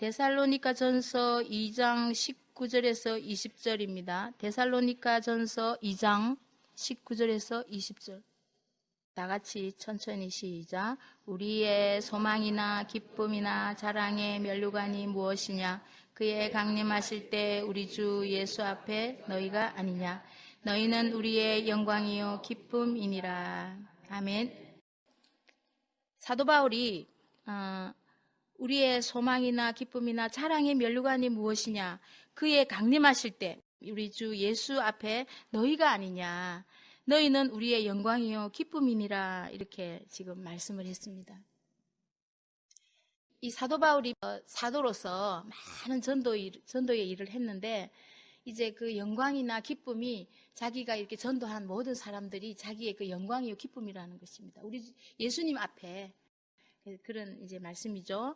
데살로니가전서 2장 19절에서 20절입니다. 데살로니가전서 2장 19절에서 20절. 다 같이 천천히 시작. 우리의 소망이나 기쁨이나 자랑의 면류관이 무엇이냐? 그의 강림하실 때 우리 주 예수 앞에 너희가 아니냐? 너희는 우리의 영광이요 기쁨이니라. 아멘. 사도 바울이 우리의 소망이나 기쁨이나 자랑의 면류관이 무엇이냐? 그의 강림하실 때 우리 주 예수 앞에 너희가 아니냐? 너희는 우리의 영광이요 기쁨이니라. 이렇게 지금 말씀을 했습니다. 이 사도 바울이 사도로서 많은 전도의 일을 했는데 이제 그 영광이나 기쁨이 자기가 이렇게 전도한 모든 사람들이 자기의 그 영광이요 기쁨이라는 것입니다. 우리 예수님 앞에 그런 이제 말씀이죠.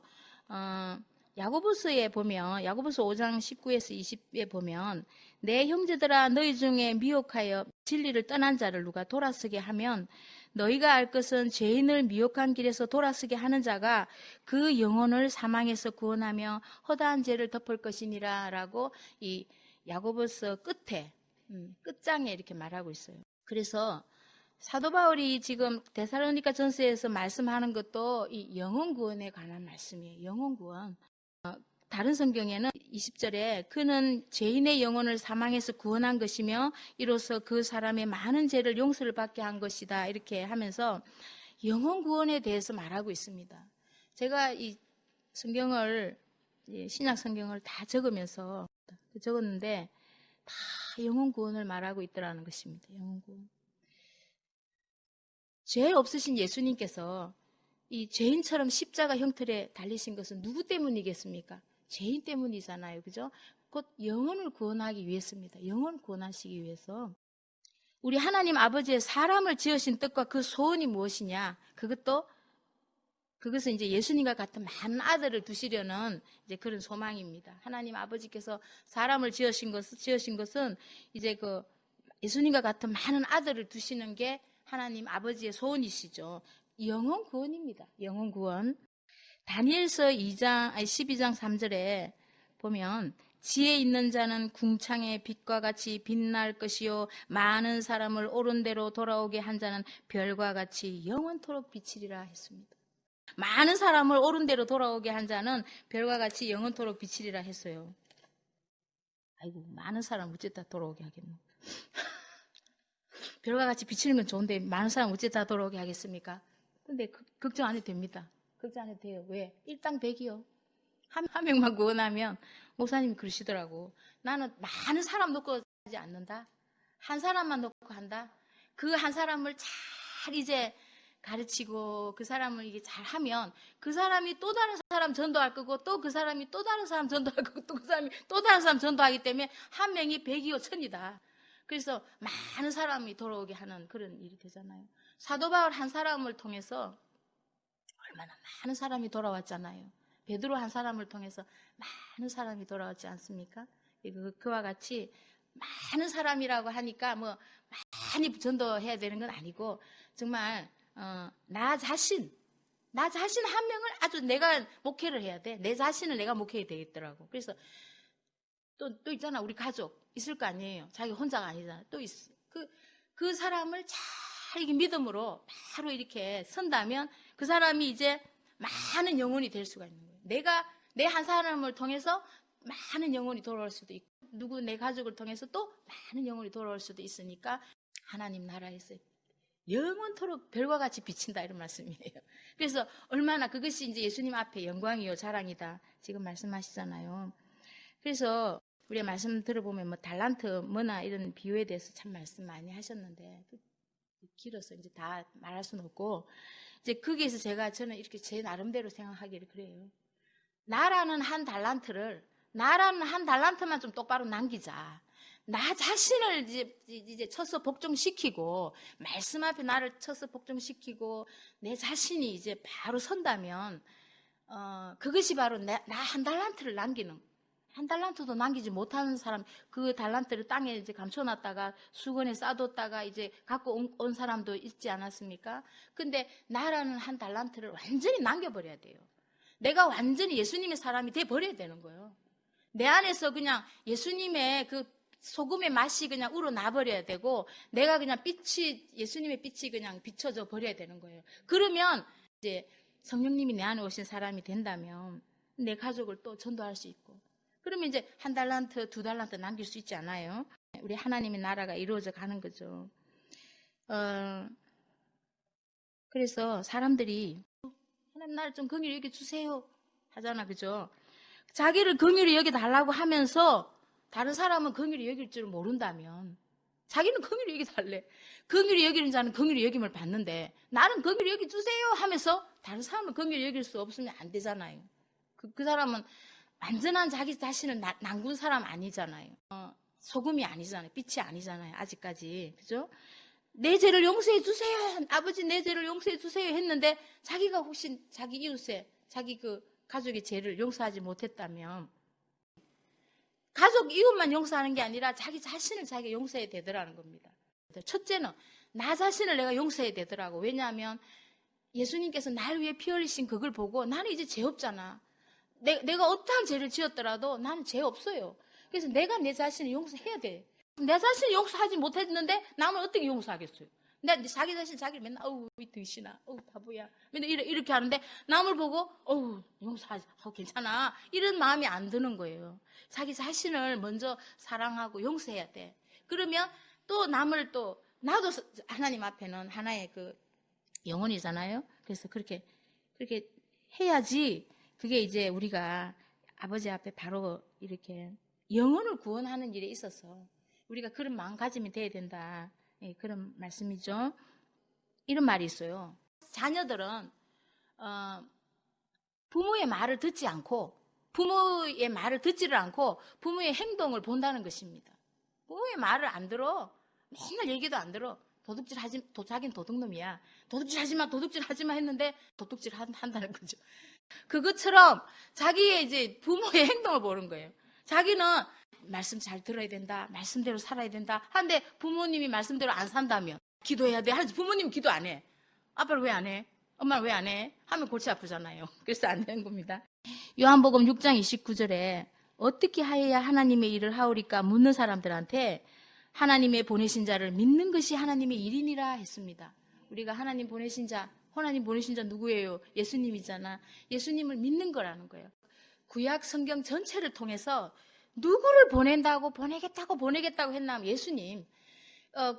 야고보서에 보면 야고보서 5장 19에서 20에 보면 내 형제들아 너희 중에 미혹하여 진리를 떠난 자를 누가 돌아서게 하면 너희가 알 것은 죄인을 미혹한 길에서 돌아서게 하는 자가 그 영혼을 사망에서 구원하며 허다한 죄를 덮을 것이니라 라고 이 야고보서 끝장에 이렇게 말하고 있어요. 그래서 사도 바울이 지금 데살로니가 전서에서 말씀하는 것도 이 영혼 구원에 관한 말씀이에요. 영혼 구원. 다른 성경에는 20절에 그는 죄인의 영혼을 사망에서 구원한 것이며 이로써 그 사람의 많은 죄를 용서를 받게 한 것이다. 이렇게 하면서 영혼 구원에 대해서 말하고 있습니다. 제가 이 성경을 신약 성경을 다 적으면서 적었는데 다 영혼 구원을 말하고 있더라는 것입니다. 영혼 구원. 죄 없으신 예수님께서 이 죄인처럼 십자가 형틀에 달리신 것은 누구 때문이겠습니까? 죄인 때문이잖아요. 그죠? 곧 영혼을 구원하기 위해서입니다. 영혼 구원하시기 위해서. 우리 하나님 아버지의 사람을 지으신 뜻과 그 소원이 무엇이냐? 그것은 이제 예수님과 같은 많은 아들을 두시려는 이제 그런 소망입니다. 하나님 아버지께서 사람을 지으신 것은 이제 그 예수님과 같은 많은 아들을 두시는 게 하나님 아버지의 소원이시죠. 영혼 구원입니다. 영혼 구원. 다니엘서 12장 3절에 보면 지혜 있는 자는 궁창의 빛과 같이 빛날 것이요 많은 사람을 옳은 대로 돌아오게 한 자는 별과 같이 영원토록 비치리라 했습니다. 많은 사람을 옳은 대로 돌아오게 한 자는 별과 같이 영원토록 비치리라 했어요. 아이고, 많은 사람 어쨌다 돌아오게 하겠노. 별과 같이 비치는 건 좋은데 많은 사람 어쨌다 돌아오게 하겠습니까? 근데 걱정 안 해도 됩니다. 걱정 안 해도 돼요. 왜? 일당백이요. 한 명만 구원하면 목사님이 그러시더라고. 나는 많은 사람 놓고 하지 않는다. 한 사람만 놓고 한다. 그 한 사람을 잘 이제 가르치고 그 사람을 이게 잘 하면 그 사람이 또 다른 사람 전도할 거고 또 그 사람이 또 다른 사람 전도할 거고 또 그 사람이 또 다른 사람 전도하기 때문에 한 명이 백이요 천이다. 그래서 많은 사람이 돌아오게 하는 그런 일이 되잖아요. 사도 바울 한 사람을 통해서 얼마나 많은 사람이 돌아왔잖아요. 베드로 한 사람을 통해서 많은 사람이 돌아왔지 않습니까? 그와 같이 많은 사람이라고 하니까 뭐 많이 전도해야 되는 건 아니고 정말 나 자신 한 명을 아주 내가 목회를 해야 돼. 내 자신을 내가 목회해야 되겠더라고. 그래서 또 있잖아. 우리 가족 있을 거 아니에요. 자기 혼자가 아니잖아. 또 있어. 그 사람을 잘 이렇게 믿음으로 바로 이렇게 선다면 그 사람이 이제 많은 영혼이 될 수가 있는 거예요. 내 한 사람을 통해서 많은 영혼이 돌아올 수도 있고 누구 내 가족을 통해서 또 많은 영혼이 돌아올 수도 있으니까 하나님 나라에서 영원토록 별과 같이 비친다 이런 말씀이에요. 그래서 얼마나 그것이 이제 예수님 앞에 영광이요 자랑이다 지금 말씀하시잖아요. 그래서 우리가 말씀 들어보면 뭐 달란트 뭐나 이런 비유에 대해서 참 말씀 많이 하셨는데 길어서 이제 다 말할 수는 없고 이제 거기에서 저는 이렇게 제 나름대로 생각하기를 그래요. 나라는 한 달란트만 좀 똑바로 남기자. 나 자신을 이제 쳐서 복종시키고 말씀 앞에 나를 쳐서 복종시키고 내 자신이 이제 바로 선다면 그것이 바로 나 한 달란트를 남기는 한 달란트도 남기지 못하는 사람 그 달란트를 땅에 이제 감춰놨다가 수건에 싸뒀다가 이제 갖고 온 사람도 있지 않았습니까? 근데 나라는 한 달란트를 완전히 남겨버려야 돼요. 내가 완전히 예수님의 사람이 돼버려야 되는 거예요. 내 안에서 그냥 예수님의 그 소금의 맛이 그냥 우러나버려야 되고, 내가 그냥 예수님의 빛이 그냥 비춰져 버려야 되는 거예요. 그러면 이제 성령님이 내 안에 오신 사람이 된다면 내 가족을 또 전도할 수 있고, 그러면 이제 1달란트, 2달란트 남길 수 있지 않아요? 우리 하나님의 나라가 이루어져 가는 거죠. 그래서 사람들이 하나님 나를 좀 긍휼히 여겨주세요 하잖아, 그죠? 자기를 긍휼히 여겨달라고 하면서 다른 사람은 긍휼히 여길 줄 모른다면, 자기는 긍휼히 여겨달래. 긍휼히 여기는 자는 긍휼히 여김을 받는데, 나는 긍휼히 여겨주세요 하면서 다른 사람은 긍휼히 여길 수 없으면 안 되잖아요. 그 사람은 완전한 자기 자신을 남군 사람 아니잖아요. 소금이 아니잖아요. 빛이 아니잖아요. 아직까지. 그죠? 내 죄를 용서해 주세요. 아버지 내 죄를 용서해 주세요 했는데, 자기가 혹시 자기 이웃의, 자기 그 가족의 죄를 용서하지 못했다면, 가족 이웃만 용서하는 게 아니라 자기 자신을 자기가 용서해야 되더라는 겁니다. 첫째는 나 자신을 내가 용서해야 되더라고. 왜냐하면 예수님께서 나를 위해 피 흘리신 그걸 보고 나는 이제 죄 없잖아. 내가 어떠한 죄를 지었더라도 나는 죄 없어요. 그래서 내가 내 자신을 용서해야 돼. 내 자신을 용서하지 못했는데 남을 어떻게 용서하겠어요? 자기 자신 자기를 맨날 어우 이 등신아, 어우 바보야, 맨날 이렇게 하는데 남을 보고 어우 용서하지, 괜찮아, 이런 마음이 안 드는 거예요. 자기 자신을 먼저 사랑하고 용서해야 돼. 그러면 또 남을 또, 나도 하나님 앞에는 하나의 그 영혼이잖아요. 그래서 그렇게 해야지 그게 이제 우리가 아버지 앞에 바로 이렇게 영혼을 구원하는 일에 있어서 우리가 그런 마음가짐이 돼야 된다. 예, 그런 말씀이죠. 이런 말이 있어요. 자녀들은 부모의 말을 듣지 않고, 부모의 말을 듣지를 않고 부모의 행동을 본다는 것입니다. 부모의 말을 안 들어. 맨날 얘기도 안 들어. 자기는 도둑놈이야. 도둑질 하지마 했는데 도둑질 한다는 거죠. 그것처럼 자기의 이제 부모의 행동을 보는 거예요. 자기는 말씀 잘 들어야 된다, 말씀대로 살아야 된다 하는데 부모님이 말씀대로 안 산다면 기도해야 돼. 부모님 기도 안 해. 아빠는 왜 안 해? 엄마는 왜 안 해? 하면 골치 아프잖아요. 그래서 안 되는 겁니다. 요한복음 6장 29절에 어떻게 하여야 하나님의 일을 하오리까 묻는 사람들한테 하나님의 보내신 자를 믿는 것이 하나님의 일이니라 했습니다. 우리가 하나님 보내신 자 누구예요? 예수님이잖아. 예수님을 믿는 거라는 거예요. 구약 성경 전체를 통해서 누구를 보내겠다고 했나면 예수님.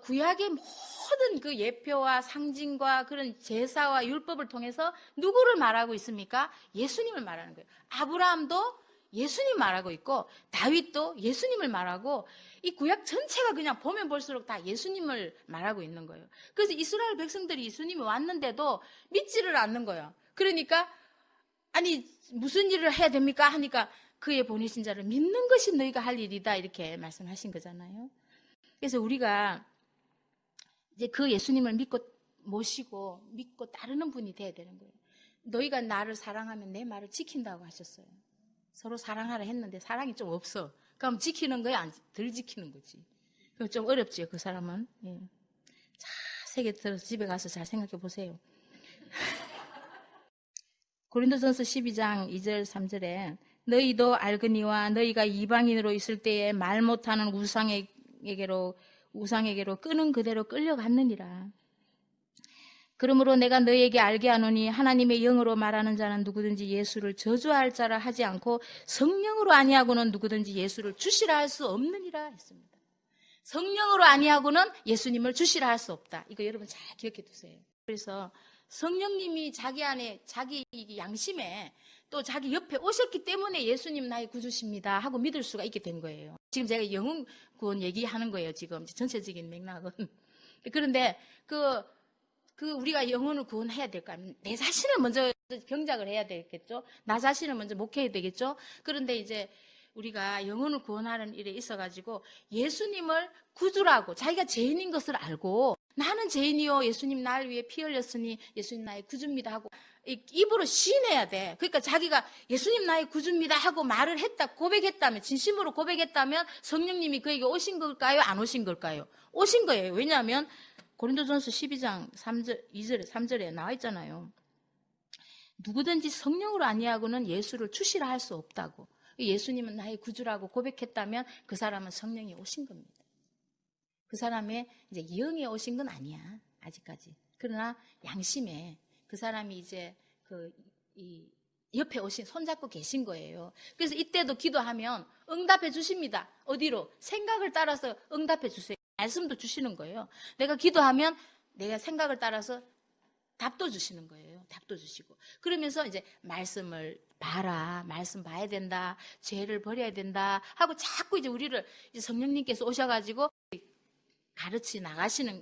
구약의 모든 그 예표와 상징과 그런 제사와 율법을 통해서 누구를 말하고 있습니까? 예수님을 말하는 거예요. 아브라함도 예수님 말하고 있고, 다윗도 예수님을 말하고, 이 구약 전체가 그냥 보면 볼수록 다 예수님을 말하고 있는 거예요. 그래서 이스라엘 백성들이 예수님이 왔는데도 믿지를 않는 거예요. 그러니까 아니 무슨 일을 해야 됩니까? 하니까 그의 보내신 자를 믿는 것이 너희가 할 일이다, 이렇게 말씀하신 거잖아요. 그래서 우리가 이제 그 예수님을 모시고 믿고 따르는 분이 돼야 되는 거예요. 너희가 나를 사랑하면 내 말을 지킨다고 하셨어요. 서로 사랑하라 했는데 사랑이 좀 없어. 그럼 지키는 거야? 덜 지키는 거지. 좀 어렵지요, 그 사람은. 예. 자세히 들어서 집에 가서 잘 생각해 보세요. 고린도전서 12장 2절 3절에 너희도 알거니와 너희가 이방인으로 있을 때에 말 못하는 우상에게로 끄는 그대로 끌려갔느니라. 그러므로 내가 너희에게 알게 하노니 하나님의 영으로 말하는 자는 누구든지 예수를 저주할 자라 하지 않고 성령으로 아니하고는 누구든지 예수를 주시라 할 수 없느니라 했습니다. 성령으로 아니하고는 예수님을 주시라 할 수 없다. 이거 여러분 잘 기억해 두세요. 그래서 성령님이 자기 안에, 자기 양심에 또 자기 옆에 오셨기 때문에 예수님 나의 구주십니다 하고 믿을 수가 있게 된 거예요. 지금 제가 영혼 구원 얘기하는 거예요. 지금 전체적인 맥락은. 그런데 우리가 영혼을 구원해야 될까? 내 자신을 먼저 경작을 해야 되겠죠? 나 자신을 먼저 목회해야 되겠죠? 그런데 이제 우리가 영혼을 구원하는 일에 있어가지고 예수님을 구주라고, 자기가 죄인인 것을 알고 나는 죄인이요 예수님 나를 위해 피 흘렸으니 예수님 나의 구주입니다 하고 입으로 시인해야 돼. 그러니까 자기가 예수님 나의 구주입니다 하고 말을 했다, 고백했다면, 진심으로 고백했다면 성령님이 그에게 오신 걸까요? 안 오신 걸까요? 오신 거예요. 왜냐하면 고린도전서 12장 3절에 나와 있잖아요. 누구든지 성령으로 아니하고는 예수를 주시라 할 수 없다고. 예수님은 나의 구주라고 고백했다면 그 사람은 성령이 오신 겁니다. 그 사람의 이제 영이 오신 건 아니야, 아직까지. 그러나 양심에 그 사람이 이제 이 옆에 손잡고 계신 거예요. 그래서 이때도 기도하면 응답해 주십니다. 어디로? 생각을 따라서 응답해 주세요. 말씀도 주시는 거예요. 내가 기도하면 내가 생각을 따라서 답도 주시는 거예요. 답도 주시고. 그러면서 이제 말씀을 봐라. 말씀 봐야 된다. 죄를 버려야 된다. 하고 자꾸 이제 우리를 이제 성령님께서 오셔가지고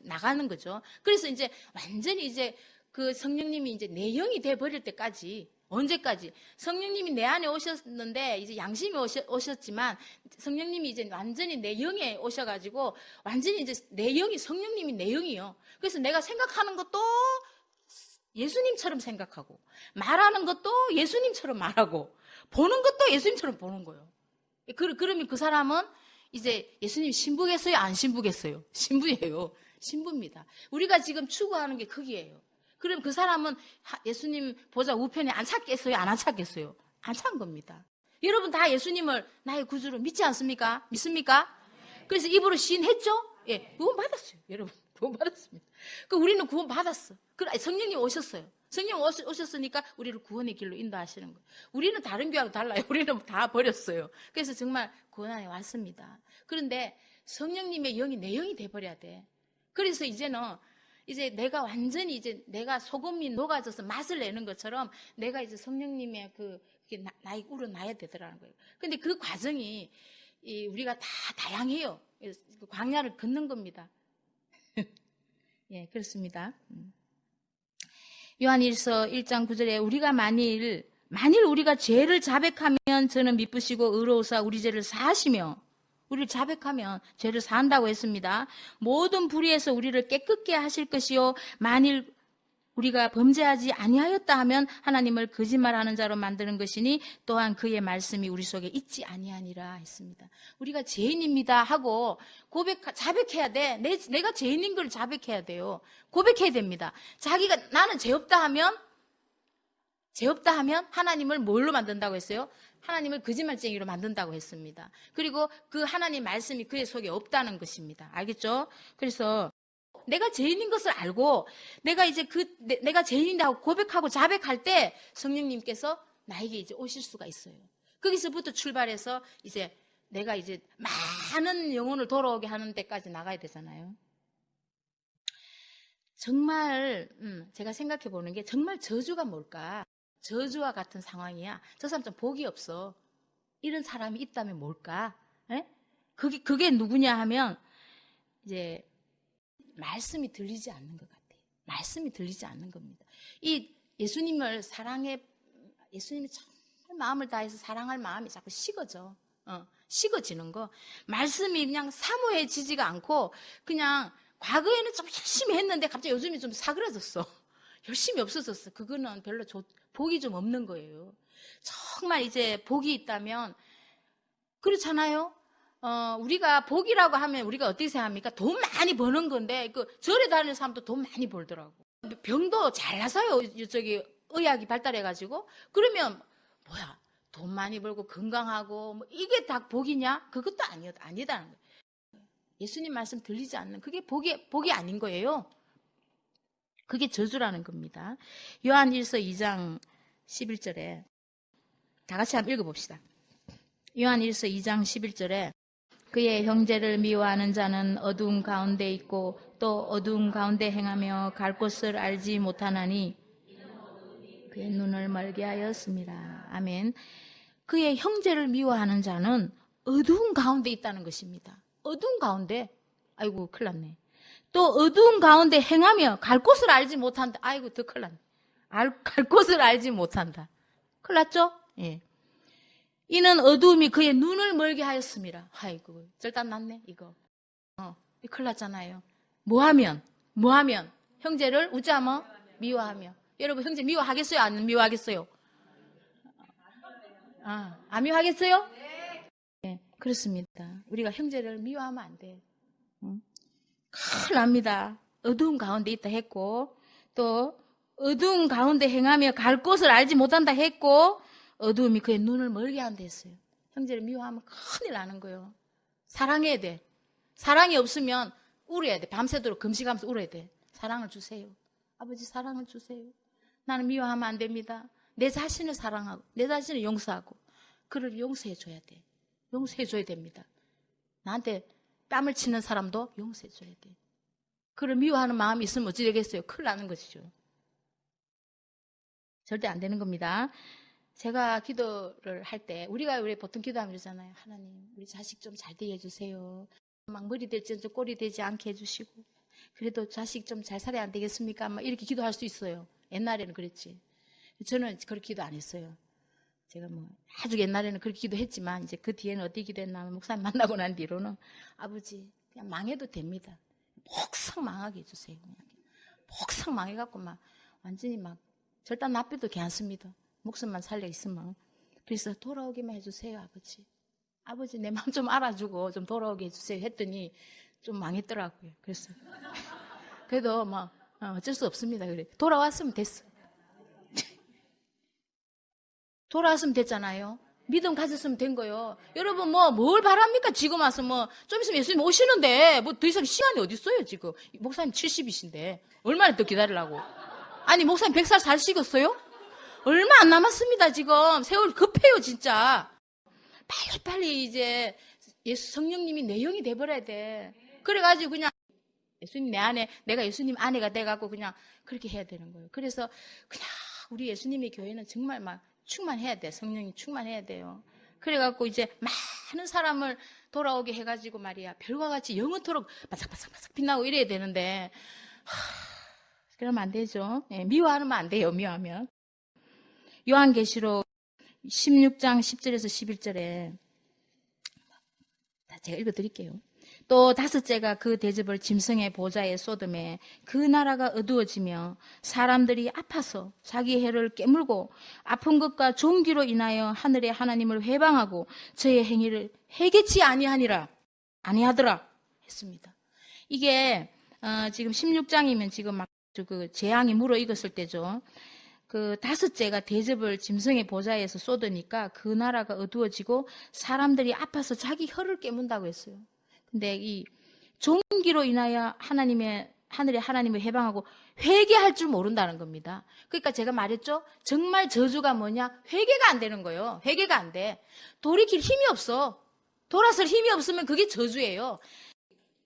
나가는 거죠. 그래서 이제 완전히 이제 그 성령님이 이제 내 영이 돼 버릴 때까지, 언제까지? 성령님이 내 안에 오셨는데 이제 양심이 오셨지만 성령님이 이제 완전히 내 영에 오셔가지고 완전히 이제 내 영이, 성령님이 내 영이요. 그래서 내가 생각하는 것도 예수님처럼 생각하고, 말하는 것도 예수님처럼 말하고, 보는 것도 예수님처럼 보는 거예요. 그러면 그 사람은 이제 예수님 신부겠어요? 안 신부겠어요? 신부예요. 신부입니다. 우리가 지금 추구하는 게 거기예요. 그럼 그 사람은 예수님 보좌 우편에 안 찾겠어요? 안 찾겠어요? 안 찬 겁니다. 여러분 다 예수님을 나의 구주로 믿지 않습니까? 믿습니까? 그래서 입으로 시인했죠? 예, 구원 받았어요. 여러분, 구원 받았습니다. 우리는 구원 받았어. 성령님 오셨어요. 성령 오셨으니까 우리를 구원의 길로 인도하시는 거예요. 우리는 다른 교회하고 달라요. 우리는 다 버렸어요. 그래서 정말 구원 안에 왔습니다. 그런데 성령님의 영이 내 영이 돼버려야 돼. 그래서 이제는 이제 내가 완전히 이제 내가 소금이 녹아져서 맛을 내는 것처럼 내가 이제 성령님의 그게 나에 우러나야 되더라는 거예요. 근데 그 과정이 우리가 다 다양해요. 광야를 걷는 겁니다. 예, 그렇습니다. 요한일서 1장 9절에 우리가 만일 우리가 죄를 자백하면 저는 미쁘시고 의로우사 우리 죄를 사하시며, 우리를 자백하면 죄를 사한다고 했습니다. 모든 불의에서 우리를 깨끗게 하실 것이요 만일 우리가 범죄하지 아니하였다 하면 하나님을 거짓말하는 자로 만드는 것이니 또한 그의 말씀이 우리 속에 있지 아니하니라 했습니다. 우리가 죄인입니다 하고 자백해야 돼. 내가 죄인인 걸 자백해야 돼요. 고백해야 됩니다. 자기가 나는 죄 없다 하면 하나님을 뭘로 만든다고 했어요? 하나님을 거짓말쟁이로 만든다고 했습니다. 그리고 그 하나님 말씀이 그의 속에 없다는 것입니다. 알겠죠? 그래서 내가 죄인인 것을 알고 내가 이제 내가 죄인이라고 고백하고 자백할 때 성령님께서 나에게 이제 오실 수가 있어요. 거기서부터 출발해서 이제 내가 이제 많은 영혼을 돌아오게 하는 데까지 나가야 되잖아요. 정말 제가 생각해 보는 게 정말 저주가 뭘까? 저주와 같은 상황이야. 저 사람 좀 복이 없어. 이런 사람이 있다면 뭘까? 에? 그게 누구냐 하면 이제 말씀이 들리지 않는 것 같아요. 말씀이 들리지 않는 겁니다. 이 예수님을 예수님이 정말 마음을 다해서 사랑할 마음이 자꾸 식어지는 거. 말씀이 그냥 사모해지지가 않고 그냥 과거에는 좀 열심히 했는데 갑자기 요즘에 좀 사그라졌어. 열심히 없어졌어. 그거는 별로 복이 좀 없는 거예요. 정말 이제 복이 있다면 그렇잖아요. 우리가 복이라고 하면 우리가 어떻게 생각합니까? 돈 많이 버는 건데 절에 다니는 사람도 돈 많이 벌더라고. 병도 잘 나서요. 의학이 발달해가지고. 그러면 뭐야? 돈 많이 벌고 건강하고 이게 다 복이냐? 그것도 아니다는 거예요. 예수님 말씀 들리지 않는 그게 복이 아닌 거예요. 그게 저주라는 겁니다. 요한일서 2장 11절에 다 같이 한번 읽어봅시다. 요한일서 2장 11절에 그의 형제를 미워하는 자는 어두운 가운데 있고 또 어두운 가운데 행하며 갈 곳을 알지 못하나니 그의 눈을 멀게 하였습니다. 아멘. 그의 형제를 미워하는 자는 어두운 가운데 있다는 것입니다. 어두운 가운데? 아이고 큰일 났네. 또 어두운 가운데 행하며 갈 곳을 알지 못한다. 아이고 더 큰일 났네. 갈 곳을 알지 못한다. 큰일 났죠? 예. 이는 어두움이 그의 눈을 멀게 하였습니다. 아이고 절단 났네 이거. 큰일 났잖아요. 뭐하면 형제를 웃자며 미워하며. 여러분 형제 미워하겠어요? 안 미워하겠어요? 안 미워하겠어요? 네, 그렇습니다. 우리가 형제를 미워하면 안 돼요. 큰일 납니다. 어두운 가운데 있다 했고 또 어두운 가운데 행하며 갈 곳을 알지 못한다 했고 어두움이 그의 눈을 멀게 한다 했어요. 형제를 미워하면 큰일 나는 거예요. 사랑해야 돼. 사랑이 없으면 울어야 돼. 밤새도록 금식하면서 울어야 돼. 사랑을 주세요. 아버지 사랑을 주세요. 나는 미워하면 안 됩니다. 내 자신을 사랑하고 내 자신을 용서하고 그를 용서해 줘야 돼. 용서해 줘야 됩니다. 나한테 뺨을 치는 사람도 용서해 줘야 돼. 그를 미워하는 마음이 있으면 어찌 되겠어요? 큰일 나는 것이죠. 절대 안 되는 겁니다. 제가 기도를 할 때 우리가 왜 보통 기도하면 그러잖아요. 하나님 우리 자식 좀 잘 되게 해주세요. 막 머리 될지 꼬리 되지 않게 해주시고 그래도 자식 좀 잘 살아야 안 되겠습니까? 막 이렇게 기도할 수 있어요. 옛날에는 그랬지. 저는 그렇게 기도 안 했어요. 제가 뭐 아주 옛날에는 그렇게 기도했지만 이제 그 뒤에는 어떻게 기도했나 목사님 만나고 난 뒤로는 아버지 그냥 망해도 됩니다. 폭삭 망하게 해주세요. 그냥. 폭삭 망해갖고 막 완전히 막 절단 납비도 괜찮습니다. 목숨만 살려 있으면. 그래서 돌아오기만 해주세요, 아버지. 아버지 내 마음 좀 알아주고 좀 돌아오게 해주세요 했더니 좀 망했더라고요. 그래서 그래도 뭐 어쩔 수 없습니다. 그래 돌아왔으면 됐어. 돌아왔으면 됐잖아요. 믿음 가졌으면 된 거예요. 여러분 뭘 바랍니까? 지금 와서 좀 있으면 예수님 오시는데 더 이상 시간이 어디 있어요 지금. 목사님 70이신데 얼마나 더 기다리려고. 아니 목사님 100살 사시겠어요? 얼마 안 남았습니다 지금. 세월 급해요 진짜. 빨리 이제 예수 성령님이 내 영이 돼버려야 돼. 그래가지고 그냥 예수님 내 안에 내가 예수님 아내가 돼갖고 그냥 그렇게 해야 되는 거예요. 그래서 그냥 우리 예수님의 교회는 정말 막 충만해야 돼. 성령이 충만해야 돼요. 그래갖고 이제 많은 사람을 돌아오게 해가지고 말이야 별과 같이 영원토록 바삭바삭바삭 빛나고 이래야 되는데 그러면 안 되죠. 네, 미워하면 안 돼요. 미워하면. 요한계시록 16장 10절에서 11절에 제가 읽어드릴게요. 또 다섯째가 그 대접을 짐승의 보좌에 쏟음에 그 나라가 어두워지며 사람들이 아파서 자기 해를 깨물고 아픈 것과 종기로 인하여 하늘의 하나님을 회방하고 저의 행위를 해겠지 아니하더라 했습니다. 이게 지금 16장이면 지금 막 그 재앙이 물어익었을 때죠. 그 다섯째가 대접을 짐승의 보좌에서 쏟으니까 그 나라가 어두워지고 사람들이 아파서 자기 혀를 깨문다고 했어요. 근데 이 종기로 인하여 하늘의 하나님을 해방하고 회개할 줄 모른다는 겁니다. 그러니까 제가 말했죠. 정말 저주가 뭐냐? 회개가 안 되는 거예요. 회개가 안 돼. 돌이킬 힘이 없어. 돌아설 힘이 없으면 그게 저주예요.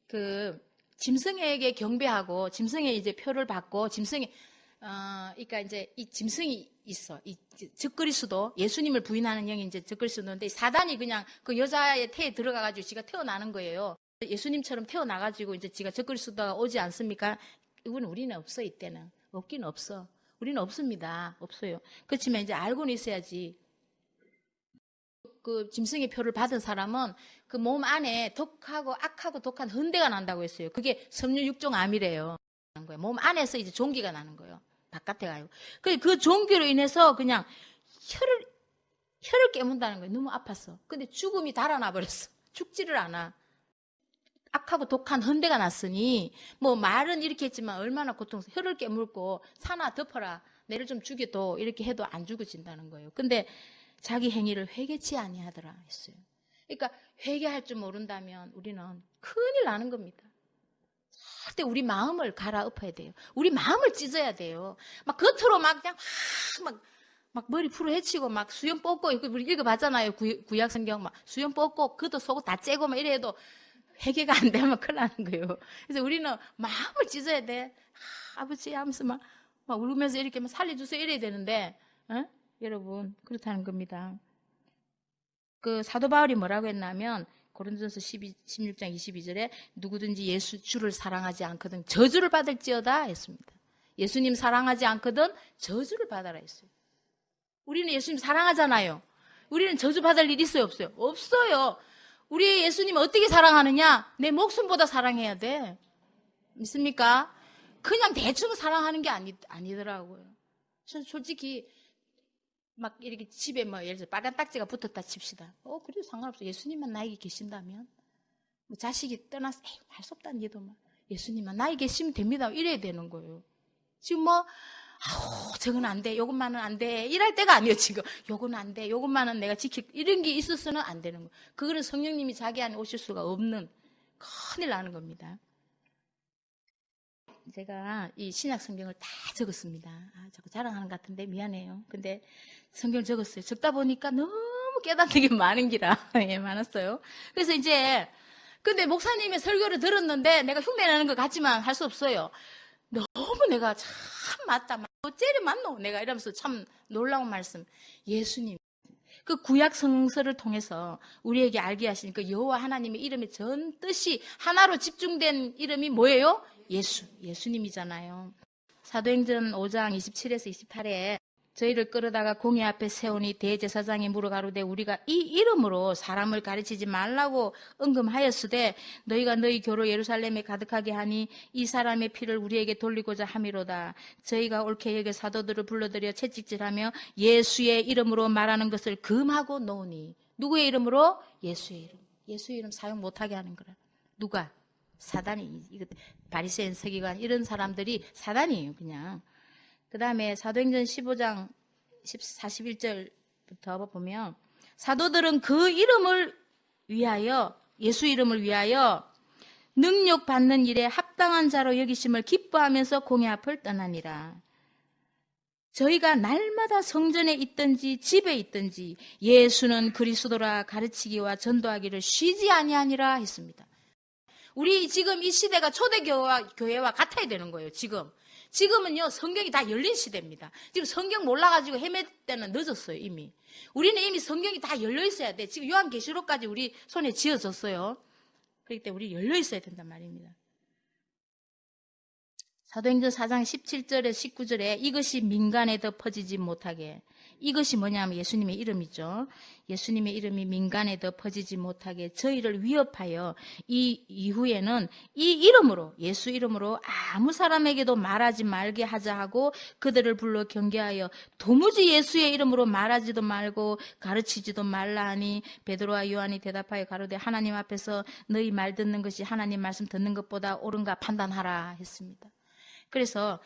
그 짐승에게 경배하고 짐승의 이제 표를 받고 짐승이 그러니까 이제 이 짐승이 있어. 이 적그리스도 예수님을 부인하는 영이 이제 적그리스도인데 사단이 그냥 그 여자의 태에 들어가가지고 지가 태어나는 거예요. 예수님처럼 태어나가지고 이제 지가 적그리스도가 오지 않습니까? 이건 우리는 없어 이때는 없긴 없어. 우리는 없습니다. 없어요. 그렇지만 이제 알고는 있어야지. 그 짐승의 표를 받은 사람은 그 몸 안에 독하고 악하고 독한 흔대가 난다고 했어요. 그게 섬유 6종 암이래요. 몸 안에서 이제 종기가 나는 거예요. 바깥에 가요. 그 종기로 인해서 그냥 혀를 깨문다는 거예요. 너무 아팠어. 근데 죽음이 달아나 버렸어. 죽지를 않아. 악하고 독한 흔대가 났으니 말은 이렇게 했지만 얼마나 고통스러워. 혀를 깨물고 사나 덮어라. 내를 좀 죽여도 이렇게 해도 안 죽어진다는 거예요. 근데 자기 행위를 회개치 아니하더라 했어요. 그러니까 회개할 줄 모른다면 우리는 큰일 나는 겁니다. 절대 우리 마음을 갈아엎어야 돼요. 우리 마음을 찢어야 돼요. 막 겉으로 막 그냥 막 머리 풀어 헤치고 막 수염 뽑고 우리 읽어봤잖아요. 구약 성경 막 수염 뽑고 겉도 속옷 다 째고 막 이래도 회개가 안 되면 큰일 나는 거예요. 그래서 우리는 마음을 찢어야 돼. 아버지 하면서 막 울면서 이렇게 막 살려주세요 이래야 되는데 여러분 그렇다는 겁니다. 그 사도 바울이 뭐라고 했냐면 고린도전서 16장 22절에 누구든지 예수 주를 사랑하지 않거든 저주를 받을지어다 했습니다. 예수님 사랑하지 않거든 저주를 받아라 했어요. 우리는 예수님 사랑하잖아요. 우리는 저주 받을 일 있어요 없어요? 없어요. 우리 예수님 어떻게 사랑하느냐? 내 목숨보다 사랑해야 돼. 믿습니까? 그냥 대충 사랑하는 게 아니더라고요. 전 솔직히 막 이렇게 집에 예를 들어 빨간 딱지가 붙었다 칩시다. 그래도 상관없어. 예수님만 나에게 계신다면 자식이 떠나서 할 수 없다는 얘도 예수님만 나에게 계시면 됩니다. 이래야 되는 거예요. 지금 저건 안 돼, 요것만은 안 돼, 이럴 때가 아니에요. 지금 요건 안 돼, 요것만은 내가 이런 게 있어서는 안 되는 거예요. 그거는 성령님이 자기 안에 오실 수가 없는 큰일 나는 겁니다. 제가 이 신약 성경을 다 적었습니다. 자꾸 자랑하는 것 같은데 미안해요. 근데 성경을 적었어요. 적다 보니까 너무 깨닫는 게 많은 기라. 예, 많았어요. 그래서 이제 근데 목사님의 설교를 들었는데 내가 흉내내는 것 같지만 할 수 없어요. 너무 내가 참 맞다. 어째리 맞노? 내가 이러면서 참 놀라운 말씀. 예수님. 그 구약 성서를 통해서 우리에게 알게 하시니까 여호와 하나님의 이름의 전 뜻이 하나로 집중된 이름이 뭐예요? 예수. 예수님이잖아요. 사도행전 5장 27에서 28에 저희를 끌어다가 공회 앞에 세우니 대제사장이 물어가로되 우리가 이 이름으로 사람을 가르치지 말라고 언금하였으되 너희가 너희 교로 예루살렘에 가득하게 하니 이 사람의 피를 우리에게 돌리고자 함이로다. 저희가 옳게 여겨 사도들을 불러들여 채찍질하며 예수의 이름으로 말하는 것을 금하고 놓으니. 누구의 이름으로? 예수의 이름. 예수의 이름 사용 못하게 하는 거라. 누가? 사단이. 이거 바리새인 서기관 이런 사람들이 사단이에요. 그냥. 그 다음에 사도행전 15장 41절부터 보면 사도들은 그 이름을 위하여, 예수 이름을 위하여 능력 받는 일에 합당한 자로 여기심을 기뻐하면서 공회 앞을 떠나니라. 저희가 날마다 성전에 있든지 집에 있든지 예수는 그리스도라 가르치기와 전도하기를 쉬지 아니하니라 했습니다. 우리 지금 이 시대가 초대교회와 같아야 되는 거예요. 지금은요, 성경이 다 열린 시대입니다. 지금 성경 몰라가지고 헤맬 때는 늦었어요, 이미. 우리는 이미 성경이 다 열려 있어야 돼. 지금 요한계시록까지 우리 손에 쥐어졌어요. 그렇기 때문에 우리 열려 있어야 된단 말입니다. 사도행전 4장 17절에 19절에 이것이 민간에 더 퍼지지 못하게. 이것이 뭐냐면 예수님의 이름이죠. 예수님의 이름이 민간에 더 퍼지지 못하게 저희를 위협하여 이 이후에는 이 이름으로, 예수 이름으로 아무 사람에게도 말하지 말게 하자 하고 그들을 불러 경계하여 도무지 예수의 이름으로 말하지도 말고 가르치지도 말라 하니 베드로와 요한이 대답하여 가로되 하나님 앞에서 너희 말 듣는 것이 하나님 말씀 듣는 것보다 옳은가 판단하라 했습니다. 그래서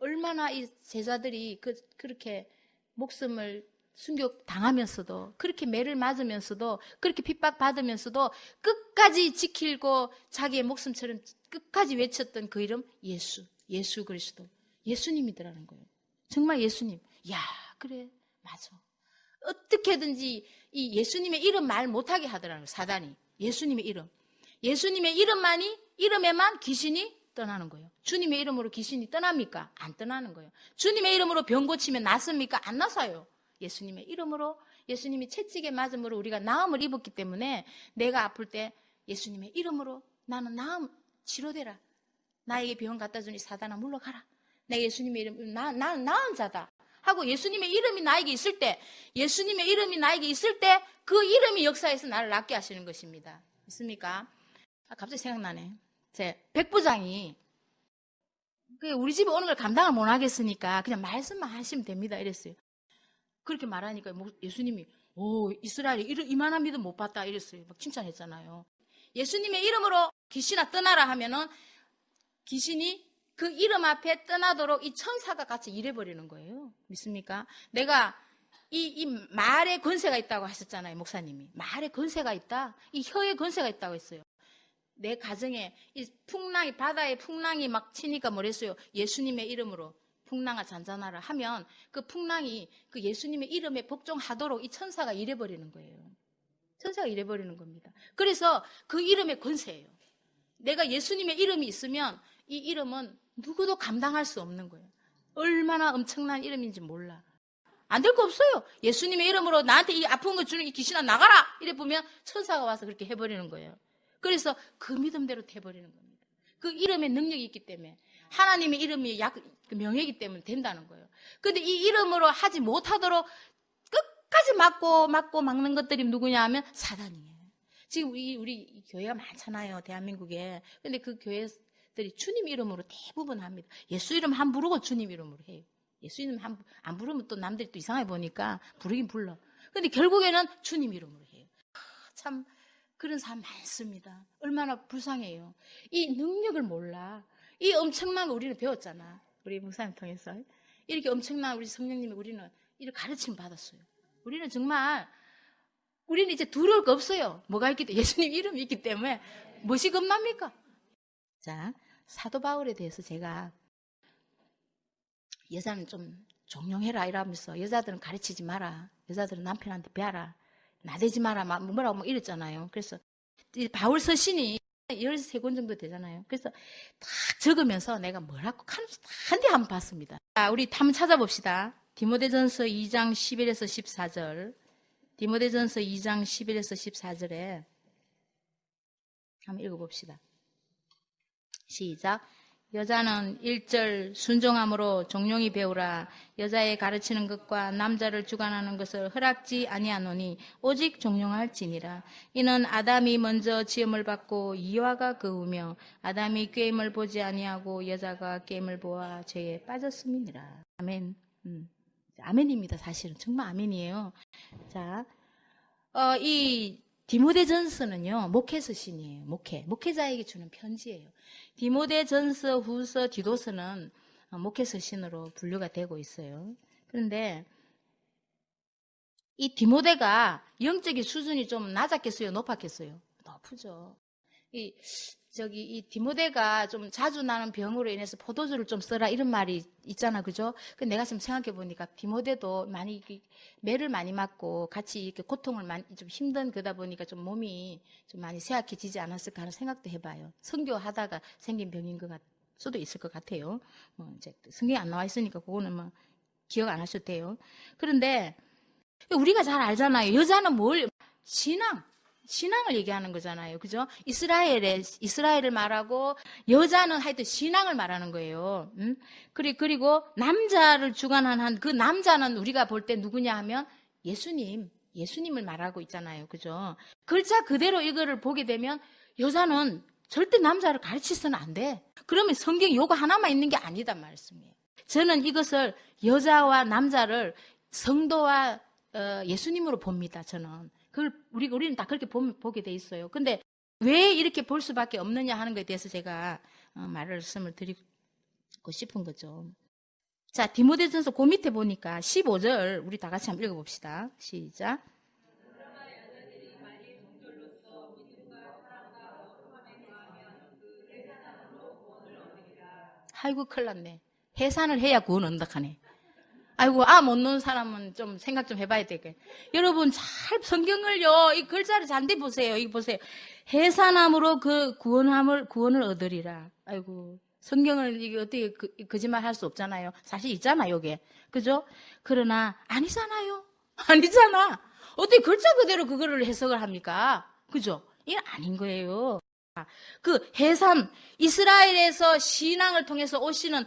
얼마나 이 제자들이 그렇게 목숨을 순교당하면서도 그렇게 매를 맞으면서도 그렇게 핍박받으면서도 끝까지 지키고 자기의 목숨처럼 끝까지 외쳤던 그 이름 예수 그리스도 예수님이더라는 거예요. 정말 예수님. 야 그래 맞아. 어떻게든지 이 예수님의 이름 말 못하게 하더라는 거예요. 사단이. 예수님의 이름에만 귀신이 떠나는 거예요. 주님의 이름으로 귀신이 떠납니까? 안 떠나는 거예요. 주님의 이름으로 병 고치면 낫습니까? 안 나서요. 예수님의 이름으로, 예수님이 채찍에 맞음으로 우리가 나음을 입었기 때문에 내가 아플 때 예수님의 이름으로 나는 나음 치료되라. 나에게 병 갖다 주니 사단아 물러가라. 내가 예수님의 이름, 나는 나은 자다 하고 예수님의 이름이 나에게 있을 때, 예수님의 이름이 나에게 있을 때 그 이름이 역사에서 나를 낫게 하시는 것입니다. 있습니까? 갑자기 생각나네. 제 백부장이 우리 집에 오는 걸 감당을 못 하겠으니까 그냥 말씀만 하시면 됩니다 이랬어요. 그렇게 말하니까 예수님이 이스라엘이 이만한 믿음 못 봤다 이랬어요. 막 칭찬했잖아요. 예수님의 이름으로 귀신아 떠나라 하면은 귀신이 그 이름 앞에 떠나도록 이 천사가 같이 일해버리는 거예요. 믿습니까? 내가 이 말에 권세가 있다고 하셨잖아요. 목사님이. 말에 권세가 있다. 이 혀에 권세가 있다고 했어요. 내 가정에 이 풍랑이, 바다에 풍랑이 막 치니까 뭐랬어요? 예수님의 이름으로 풍랑아 잔잔하라 하면 그 풍랑이 그 예수님의 이름에 복종하도록 이 천사가 일해버리는 거예요. 천사가 일해버리는 겁니다. 그래서 그 이름의 권세예요. 내가 예수님의 이름이 있으면 이 이름은 누구도 감당할 수 없는 거예요. 얼마나 엄청난 이름인지 몰라. 안 될 거 없어요. 예수님의 이름으로 나한테 이 아픈 거 주는 이 귀신아 나가라! 이래 보면 천사가 와서 그렇게 해버리는 거예요. 그래서 그 믿음대로 돼버리는 겁니다. 그 이름에 능력이 있기 때문에 하나님의 이름이 명예이기 때문에 된다는 거예요. 그런데 이 이름으로 하지 못하도록 끝까지 막는 것들이 누구냐 하면 사단이에요. 지금 우리 교회가 많잖아요. 대한민국에. 근데 그 교회들이 주님 이름으로 대부분 합니다. 예수 이름 한 부르고 주님 이름으로 해요. 예수 이름 안 부르면 또 남들이 또 이상하게 보니까 부르긴 불러. 근데 결국에는 주님 이름으로 해요. 참 그런 사람 많습니다. 얼마나 불쌍해요. 이 능력을 몰라. 이 엄청난 거 우리는 배웠잖아. 우리 목사님 통해서. 이렇게 엄청난 우리 성령님이 우리는 이렇게 가르침 받았어요. 우리는 정말 우리는 이제 두려울 거 없어요. 뭐가 있기 때문에 예수님 이름이 있기 때문에 무엇이 겁납니까? 자, 사도 바울에 대해서 제가 여자는 좀 종용해라 이러면서 여자들은 가르치지 마라. 여자들은 남편한테 배워라. 나대지 마라. 뭐라고 이랬잖아요. 그래서 바울 서신이 13권 정도 되잖아요. 그래서 딱 적으면서 내가 뭐라고 하는지 한데 한번 봤습니다. 자, 우리 한번 찾아봅시다. 디모데전서 2장 11에서 14절. 디모데전서 2장 11에서 14절에 한번 읽어봅시다. 시작. 여자는 1절 순종함으로 종용히 배우라. 여자의 가르치는 것과 남자를 주관하는 것을 허락지 아니하노니 오직 종용할지니라. 이는 아담이 먼저 지음을 받고 이와가 그우며 아담이 꾀임을 보지 아니하고 여자가 꾀임을 보아 죄에 빠졌음이니라. 아멘. 아멘입니다. 사실은 정말 아멘이에요. 자, 이 디모데전서는요, 목회서신이에요. 목회자에게 주는 편지예요. 디모데전서, 후서, 디도서는 목회서신으로 분류가 되고 있어요. 그런데 이 디모데가 영적인 수준이 좀 낮았겠어요? 높았겠어요? 높으죠. 이 디모데가 좀 자주 나는 병으로 인해서 포도주를 좀 써라 이런 말이 있잖아, 그죠? 근데 내가 지금 생각해 보니까 디모데도 많이 매를 많이 맞고 같이 이렇게 고통을 많이 좀 힘든 그다 보니까 좀 몸이 좀 많이 쇠약해지지 않았을까 하는 생각도 해봐요. 선교하다가 생긴 병인 것 수도 있을 것 같아요. 뭐 이제 성경에 안 나와 있으니까 그거는 뭐 기억 안 하셔도 돼요. 그런데 우리가 잘 알잖아요. 여자는 뭘 신앙을 얘기하는 거잖아요. 그죠? 이스라엘을 말하고 여자는 하여튼 신앙을 말하는 거예요. 그리고 남자를 주관한 그 남자는 우리가 볼 때 누구냐 하면 예수님을 말하고 있잖아요. 그죠? 글자 그대로 이거를 보게 되면 여자는 절대 남자를 가르치서는 안 돼. 그러면 성경 요거 하나만 있는 게 아니다 말씀이에요. 저는 이것을 여자와 남자를 성도와 예수님으로 봅니다. 저는. 우리는 다 그렇게 보게 돼 있어요. 근데 왜 이렇게 볼 수밖에 없느냐 하는 것에 대해서 제가 말씀을 드리고 싶은 거죠. 자, 디모데전서 그 밑에 보니까 15절 우리 다 같이 한번 읽어봅시다. 시작. 아이고 큰일 났네. 해산을 해야 구원 온다카네. 아이고, 못 놓은 사람은 좀 생각 좀 해봐야 되겠. 여러분, 잘 성경을요, 이 글자를 잔디 보세요. 이거 보세요. 해산함으로 그 구원을 얻으리라. 아이고, 성경을 이게 어떻게 거짓말 할 수 없잖아요. 사실 있잖아, 요게. 그죠? 그러나, 아니잖아요. 아니잖아. 어떻게 글자 그대로 그거를 해석을 합니까? 그죠? 이게 아닌 거예요. 그 해산, 이스라엘에서 신앙을 통해서 오시는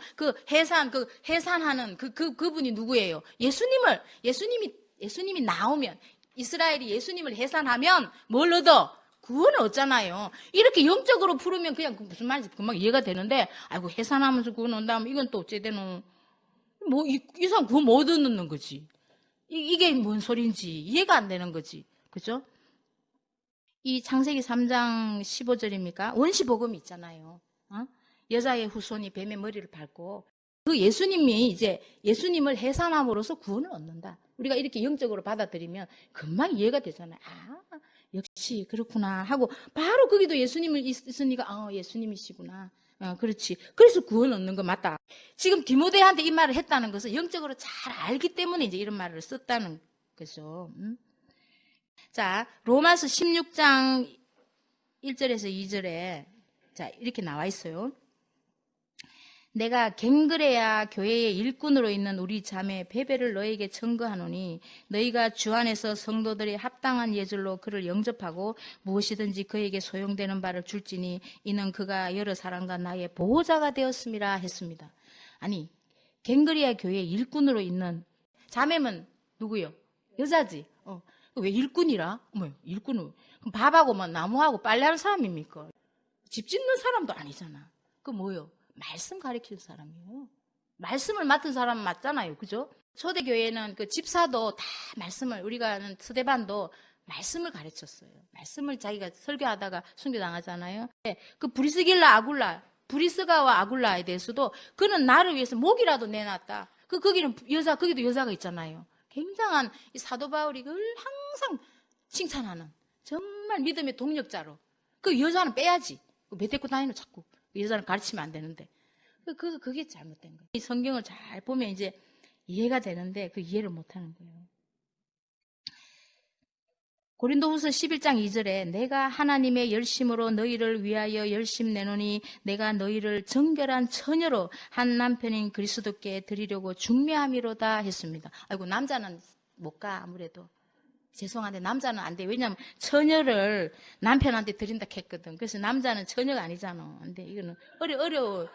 해산하는 그분이 누구예요? 예수님이 나오면, 이스라엘이 예수님을 해산하면 뭘 얻어? 구원을 얻잖아요. 이렇게 영적으로 풀으면 그냥 무슨 말인지 금방 이해가 되는데, 아이고, 해산하면서 구원 온다면 이건 또 어찌되노? 이 사람 구원 못 얻는 거지. 이게 뭔 소린지 이해가 안 되는 거지. 그죠? 이 창세기 3장 15절입니까? 원시복음이 있잖아요. 여자의 후손이 뱀의 머리를 밟고 그 예수님을 해산함으로써 구원을 얻는다. 우리가 이렇게 영적으로 받아들이면 금방 이해가 되잖아요. 역시 그렇구나 하고 바로 거기도 예수님이 있으니까 예수님이시구나. 그렇지. 그래서 구원 얻는 거 맞다. 지금 디모데한테 이 말을 했다는 것은 영적으로 잘 알기 때문에 이제 이런 말을 썼다는 거죠. 자, 로마서 16장 1절에서 2절에 자, 이렇게 나와 있어요. 내가 갱그레아 교회의 일꾼으로 있는 우리 자매 베베를 너에게 청구하노니 너희가 주 안에서 성도들이 합당한 예절로 그를 영접하고 무엇이든지 그에게 소용되는 바를 줄지니 이는 그가 여러 사람과 나의 보호자가 되었음이라 했습니다. 아니, 갱그레아 교회의 일꾼으로 있는 자매면 누구요? 여자지. 왜 일꾼이라? 일꾼은 그럼 밥하고 나무하고 빨래하는 사람입니까? 집 짓는 사람도 아니잖아. 그 뭐요? 말씀 가르치는 사람이에요. 말씀을 맡은 사람은 맞잖아요. 그죠? 초대교회는 그 집사도 다 말씀을, 우리가 아는 스데반도 말씀을 가르쳤어요. 말씀을 자기가 설교하다가 순교당하잖아요. 그 브리스가와 아굴라에 대해서도 그는 나를 위해서 목이라도 내놨다. 거기는 거기도 여자가 있잖아요. 굉장한 이 사도 바울이 그걸 항상 칭찬하는 정말 믿음의 동력자로. 그 여자는 빼야지. 왜 데리고 다니노 자꾸. 여자는 가르치면 안 되는데. 그게 잘못된 거예요. 이 성경을 잘 보면 이제 이해가 되는데 그 이해를 못 하는 거예요. 고린도후서 11장 2절에 내가 하나님의 열심으로 너희를 위하여 열심 내노니 내가 너희를 정결한 처녀로 한 남편인 그리스도께 드리려고 중매함이로다 했습니다. 아이고 남자는 못 가 아무래도. 죄송한데 남자는 안 돼. 왜냐면 처녀를 남편한테 드린다 했거든. 그래서 남자는 처녀가 아니잖아. 근데 이거는 어려워.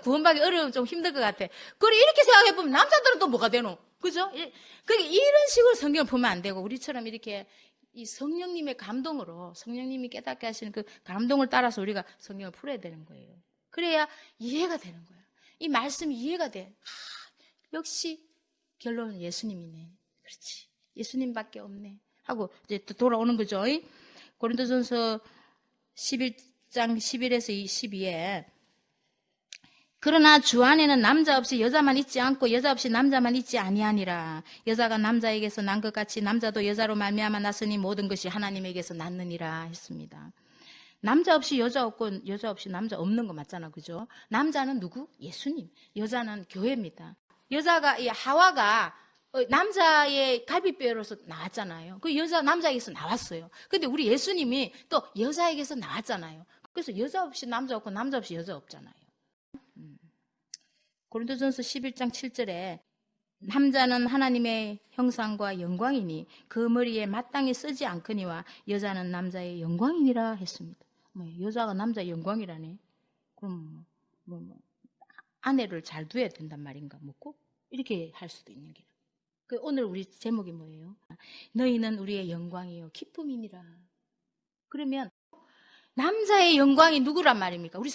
구원받기 어려우면 좀 힘들 것 같아. 그래 이렇게 생각해보면 남자들은 또 뭐가 되노? 그죠? 그러니까 이런 식으로 성경을 보면 안 되고 우리처럼 이렇게 이 성령님의 감동으로 성령님이 깨닫게 하시는 그 감동을 따라서 우리가 성경을 풀어야 되는 거예요. 그래야 이해가 되는 거예요. 이 말씀이 이해가 돼. 역시 결론은 예수님이네. 그렇지. 예수님밖에 없네. 하고 이제 또 돌아오는 거죠. 고린도전서 11장 11에서 12에 그러나 주 안에는 남자 없이 여자만 있지 않고 여자 없이 남자만 있지 아니하니라. 여자가 남자에게서 난 것 같이 남자도 여자로 말미암아 났으니 모든 것이 하나님에게서 났느니라 했습니다. 남자 없이 여자 없고 여자 없이 남자 없는 거 맞잖아. 그죠? 남자는 누구? 예수님. 여자는 교회입니다. 여자가 이 하와가 남자의 갈비뼈로서 나왔잖아요. 그 여자 남자에게서 나왔어요. 근데 우리 예수님이 또 여자에게서 나왔잖아요. 그래서 여자 없이 남자 없고 남자 없이 여자 없잖아요. 고린도전서 11장 7절에 남자는 하나님의 형상과 영광이니 그 머리에 마땅히 쓰지 않거니와 여자는 남자의 영광이니라 했습니다. 여자가 남자의 영광이라네. 그럼 아내를 잘 두어야 된단 말인가? 꼭 이렇게 할 수도 있는 게. 오늘 우리 제목이 뭐예요? 너희는 우리의 영광이요 기쁨이니라. 그러면 남자의 영광이 누구란 말입니까? 우리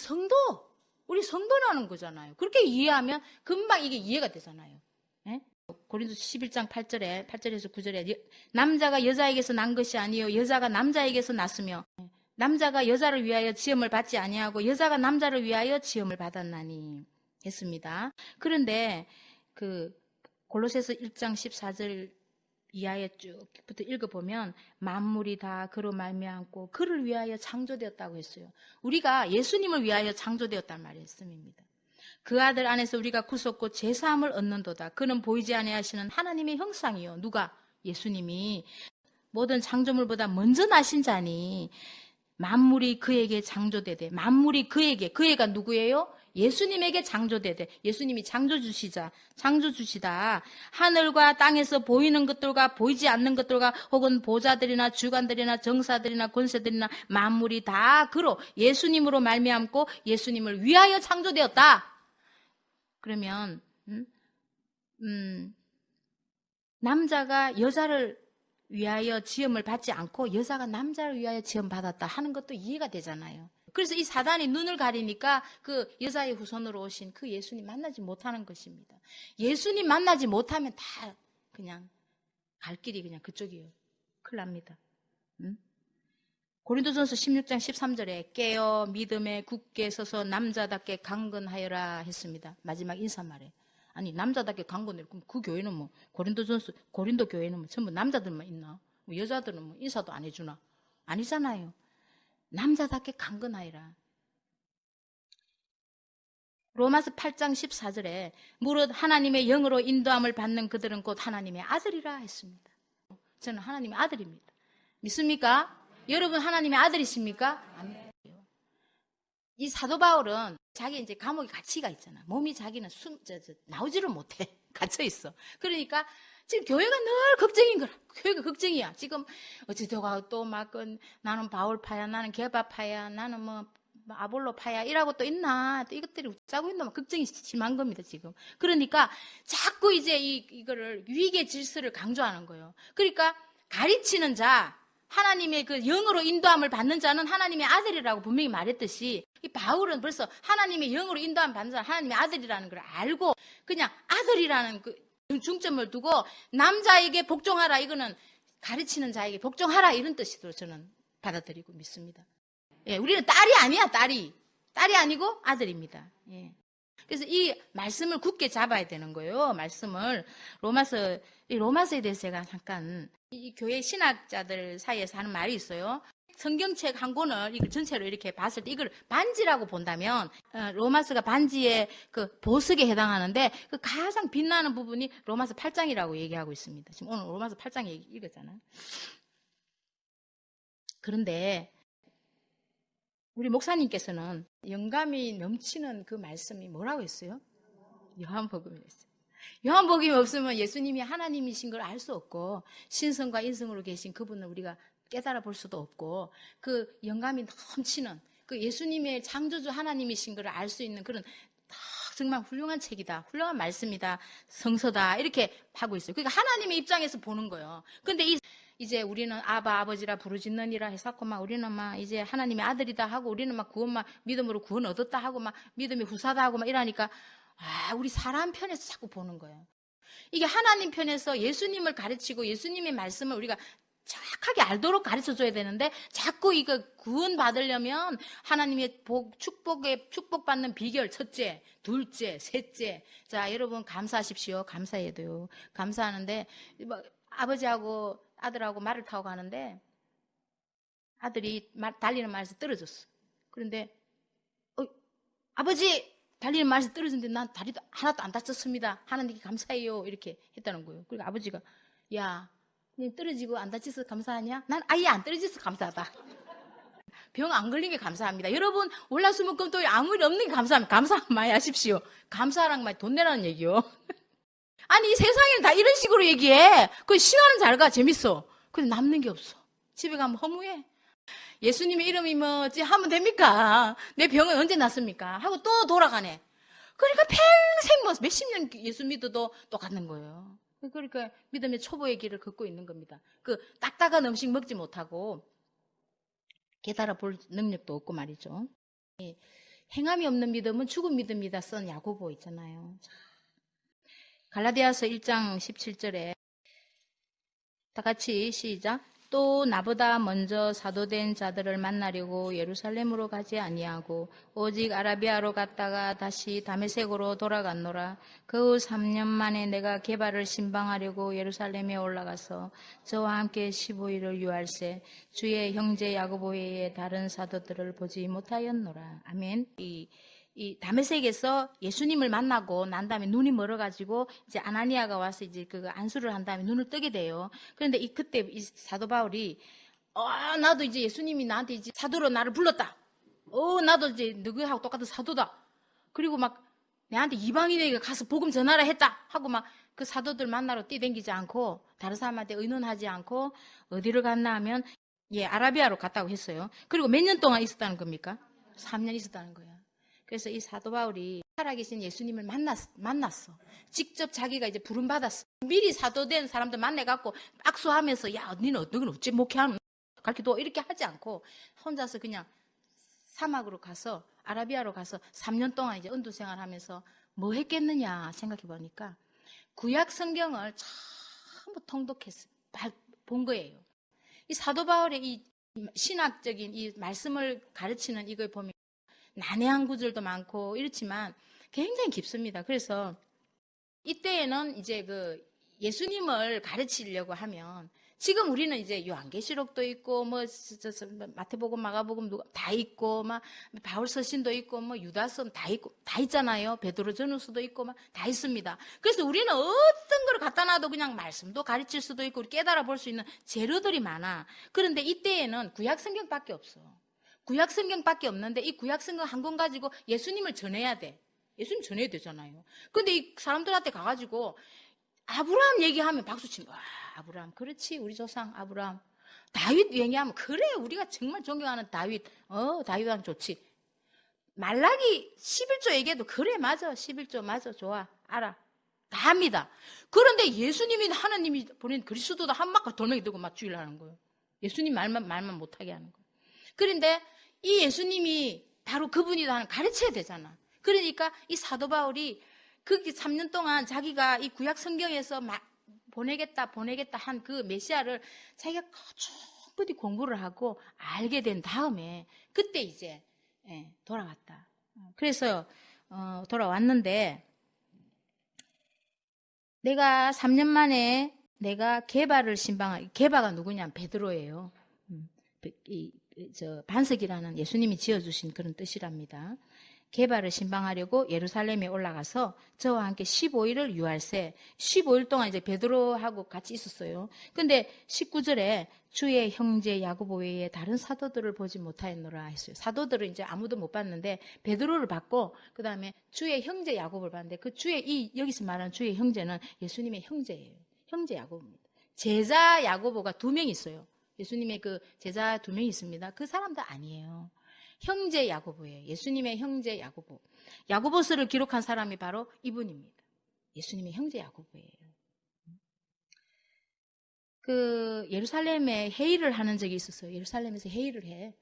성도라는 거잖아요. 그렇게 이해하면 금방 이게 이해가 되잖아요. 네? 고린도 11장 8절에서 9절에 남자가 여자에게서 난 것이 아니요 여자가 남자에게서 났으며 남자가 여자를 위하여 지음을 받지 아니하고 여자가 남자를 위하여 지음을 받았나니 했습니다. 그런데 골로새서 1장 14절 이하에 쭉부터 읽어보면 만물이 다 그로 말미암고 그를 위하여 창조되었다고 했어요. 우리가 예수님을 위하여 창조되었단 말씀입니다. 그 아들 안에서 우리가 구속고 제사함을 얻는도다. 그는 보이지 아니하시는 하나님의 형상이요. 누가? 예수님이 모든 창조물보다 먼저 나신 자니 만물이 그에게 창조되되 만물이 그애가 누구예요? 예수님에게 창조되되 예수님이 창조주시다. 하늘과 땅에서 보이는 것들과 보이지 않는 것들과 혹은 보좌들이나 주관들이나 정사들이나 권세들이나 만물이 다 그로 예수님으로 말미암고 예수님을 위하여 창조되었다. 그러면 남자가 여자를 위하여 지음을 받지 않고 여자가 남자를 위하여 지음 받았다 하는 것도 이해가 되잖아요. 그래서 이 사단이 눈을 가리니까 그 여자의 후손으로 오신 그 예수님 만나지 못하는 것입니다. 예수님 만나지 못하면 다 그냥 갈 길이 그냥 그쪽이에요. 큰일 납니다. 고린도전서 16장 13절에 깨어 믿음에 굳게 서서 남자답게 강건하여라 했습니다. 마지막 인사말에. 아니 남자답게 강건해. 그럼 그 교회는 고린도 교회는 전부 남자들만 있나? 여자들은 인사도 안 해주나? 아니잖아요. 남자답게 강건하여라. 로마서 8장 14절에 무릇 하나님의 영으로 인도함을 받는 그들은 곧 하나님의 아들이라 했습니다. 저는 하나님의 아들입니다. 믿습니까? 여러분 하나님의 아들이십니까? 아멘. 이 사도 바울은 자기 이제 감옥에 갇히가 있잖아. 몸이 자기는 나오지를 못해. 갇혀 있어. 그러니까 지금 교회가 늘 걱정인 거라. 교회가 걱정이야. 지금 어찌도가 또 막 나는 바울파야, 나는 게바파야, 나는 아볼로파야 이라고 또 있나? 또 이것들이 짜고 있나? 막 걱정이 심한 겁니다 지금. 그러니까 자꾸 이제 이거를 위계 질서를 강조하는 거예요. 그러니까 가르치는 자, 하나님의 그 영으로 인도함을 받는 자는 하나님의 아들이라고 분명히 말했듯이 이 바울은 벌써 하나님의 영으로 인도함을 받는 자는 하나님의 아들이라는 걸 알고 그냥 아들이라는 그 중점을 두고 남자에게 복종하라 이거는 가르치는 자에게 복종하라 이런 뜻으로 저는 받아들이고 믿습니다. 예, 우리는 딸이 아니야 딸이 아니고 아들입니다. 예. 그래서 이 말씀을 굳게 잡아야 되는 거예요. 말씀을. 로마서에 대해서 제가 잠깐, 이 교회 신학자들 사이에서 하는 말이 있어요. 성경책 한 권을 이걸 전체로 이렇게 봤을 때 이걸 반지라고 본다면 로마서가 반지의 그 보석에 해당하는데 그 가장 빛나는 부분이 로마서 8장이라고 얘기하고 있습니다. 지금 오늘 로마서 8장 읽었잖아요. 그런데 우리 목사님께서는 영감이 넘치는 그 말씀이 뭐라고 했어요? 요한복음이었어요. 요한복음이 없으면 예수님이 하나님이신 걸 알 수 없고 신성과 인성으로 계신 그분을 우리가 깨달아 볼 수도 없고 그 영감이 넘치는 그 예수님의 창조주 하나님이신 걸 알 수 있는 그런 정말 훌륭한 책이다. 훌륭한 말씀이다. 성서다. 이렇게 하고 있어요. 그러니까 하나님의 입장에서 보는 거예요. 근데 이제 우리는 아버지라 부르짖느니라 해서고 막 우리는 막 이제 하나님의 아들이다 하고 우리는 막 믿음으로 구원 얻었다 하고 막 믿음이 후사다 하고 막 이러니까 우리 사람 편에서 자꾸 보는 거예요. 이게 하나님 편에서 예수님을 가르치고 예수님의 말씀을 우리가 정확하게 알도록 가르쳐줘야 되는데 자꾸 이거 구원 받으려면 하나님의 축복받는 비결 첫째, 둘째, 셋째. 자, 여러분 감사하십시오. 감사해야 돼요. 감사하는데 아버지하고 아들하고 말을 타고 가는데 아들이 달리는 말에서 떨어졌어. 그런데 아버지 달리는 말에서 떨어졌는데 난 다리도 하나도 안 다쳤습니다. 하나님께 감사해요. 이렇게 했다는 거예요. 그리고 아버지가 야, 님 떨어지고 안 다쳐서 감사하냐? 난 아예 안 떨어져서 감사하다. 병 안 걸린 게 감사합니다. 여러분 월화수목금토일 아무 일 없는 게 감사합니다. 감사 많이 하십시오. 감사랑 많이 돈 내라는 얘기요. 아니 세상에는 다 이런 식으로 얘기해. 그 시간은 잘 가. 재밌어. 근데 남는 게 없어. 집에 가면 허무해. 예수님의 이름이 뭐지 하면 됩니까? 내 병은 언제 낫습니까? 하고 또 돌아가네. 그러니까 평생 뭐 몇십 년 예수 믿어도 똑같는 거예요. 그러니까 믿음의 초보의 길을 걷고 있는 겁니다. 그 딱딱한 음식 먹지 못하고 깨달아 볼 능력도 없고 말이죠. 행함이 없는 믿음은 죽은 믿음이다 쓴 야고보 있잖아요. 갈라디아서 1장 17절에 다 같이 시작. 또 나보다 먼저 사도된 자들을 만나려고 예루살렘으로 가지 아니하고 오직 아라비아로 갔다가 다시 다메섹으로 돌아갔노라. 그 후 3년 만에 내가 게바를 신방하려고 예루살렘에 올라가서 저와 함께 15일을 유할세 주의 형제 야고보 외에 다른 사도들을 보지 못하였노라. 아멘. 이 다메섹에서 예수님을 만나고 난 다음에 눈이 멀어가지고 이제 아나니아가 와서 이제 그 안수를 한 다음에 눈을 뜨게 돼요. 그런데 그때 이 사도 바울이 나도 이제 예수님이 나한테 이제 사도로 나를 불렀다. 나도 이제 너희하고 똑같은 사도다. 그리고 막 내한테 이방인에게 가서 복음 전하라 했다 하고 막 그 사도들 만나러 뛰댕기지 않고 다른 사람한테 의논하지 않고 어디를 갔나 하면 아라비아로 갔다고 했어요. 그리고 몇 년 동안 있었다는 겁니까? 3년 있었다는 거예요. 그래서 이 사도 바울이 살아계신 예수님을 만났어. 직접 자기가 이제 부름받았어. 미리 사도된 사람들 만나갖고 악수하면서 야, 너는 어찌 목회하는 가르쳐도 이렇게 하지 않고 혼자서 그냥 사막으로 가서 아라비아로 가서 3년 동안 이제 은도 생활하면서 뭐 했겠느냐 생각해 보니까 구약 성경을 전부 통독해서 본 거예요. 이 사도 바울의 이 신학적인 이 말씀을 가르치는 이걸 보면 난해한 구절도 많고 이렇지만 굉장히 깊습니다. 그래서 이때에는 이제 그 예수님을 가르치려고 하면 지금 우리는 이제 요한계시록도 있고 뭐 마태복음, 마가복음 다 있고 막 바울 서신도 있고 뭐 유다서 다 있고 다 있잖아요. 베드로 전후서도 있고 막 다 있습니다. 그래서 우리는 어떤 걸 갖다 놔도 그냥 말씀도 가르칠 수도 있고 깨달아 볼 수 있는 재료들이 많아. 그런데 이때에는 구약 성경밖에 없어. 구약 성경밖에 없는데 이 구약 성경 한 권 가지고 예수님을 전해야 돼. 예수님 전해야 되잖아요. 근데 이 사람들한테 가가지고 아브라함 얘기하면 박수치는 거야. 아브라함 그렇지 우리 조상 아브라함. 다윗 얘기하면 그래 우리가 정말 존경하는 다윗. 다윗왕 좋지. 말라기 11조 얘기해도 그래 맞아 11조 맞아 좋아 알아. 다 합니다. 그런데 예수님이 하나님이 보낸 그리스도도 한 막과 돌멩이 들고 막 죽이려는 거예요. 예수님 말만 못하게 하는 거예요. 그런데 이 예수님이 바로 그분이다 하는 가르쳐야 되잖아. 그러니까 이 사도 바울이 그 3년 동안 자기가 이 구약 성경에서 보내겠다 한 그 메시아를 자기가 충분히 공부를 하고 알게 된 다음에 그때 이제 돌아갔다. 그래서 돌아왔는데 내가 3년 만에 내가 게바를 게바가 누구냐? 베드로예요. 반석이라는 예수님이 지어주신 그런 뜻이랍니다. 게바를 신방하려고 예루살렘에 올라가서 저와 함께 15일을 유할세 15일 동안 이제 베드로하고 같이 있었어요. 근데 19절에 주의 형제 야고보 외에 다른 사도들을 보지 못하였노라 했어요. 사도들은 이제 아무도 못 봤는데 베드로를 봤고 그다음에 주의 형제 야고보를 봤는데 그 여기서 말하는 주의 형제는 예수님의 형제예요. 형제 야고보입니다. 제자 야고보가 2명 있어요. 예수님의 그 제자 2명 있습니다. 그 사람도 아니에요. 형제 야고보예요. 예수님의 형제 야고보. 야고보서를 기록한 사람이 바로 이분입니다. 예수님의 형제 야고보예요. 그 예루살렘에 회의를 하는 적이 있었어요. 예루살렘에서 회의를 해.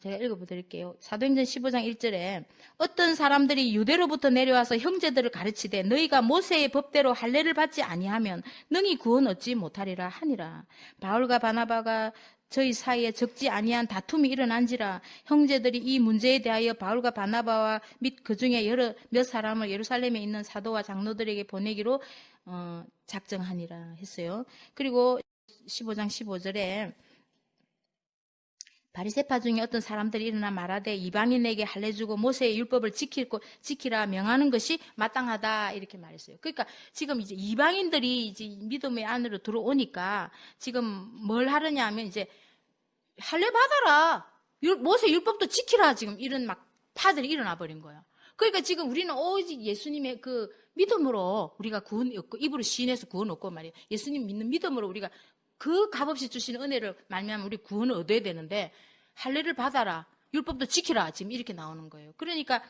제가 읽어드릴게요. 사도행전 15장 1절에 어떤 사람들이 유대로부터 내려와서 형제들을 가르치되 너희가 모세의 법대로 할례를 받지 아니하면 능히 구원 얻지 못하리라 하니라. 바울과 바나바가 저희 사이에 적지 아니한 다툼이 일어난지라 형제들이 이 문제에 대하여 바울과 바나바와 및 그 중에 몇 사람을 예루살렘에 있는 사도와 장로들에게 보내기로 작정하니라 했어요. 그리고 15장 15절에 바리새파 중에 어떤 사람들이 일어나 말하되 이방인에게 할례 주고 모세의 율법을 지키라 명하는 것이 마땅하다 이렇게 말했어요. 그러니까 지금 이제 이방인들이 이제 믿음의 안으로 들어오니까 지금 뭘 하느냐 하면 이제 할례 받아라. 모세 율법도 지키라. 지금 이런 막 파들이 일어나 버린 거예요. 그러니까 지금 우리는 오직 예수님의 그 믿음으로 우리가 구원 얻고 입으로 시인해서 구원 얻고 말이에요. 예수님 믿는 믿음으로 우리가 그 값없이 주신 은혜를 말미암아 우리 구원을 얻어야 되는데 할례를 받아라. 율법도 지키라. 지금 이렇게 나오는 거예요. 그러니까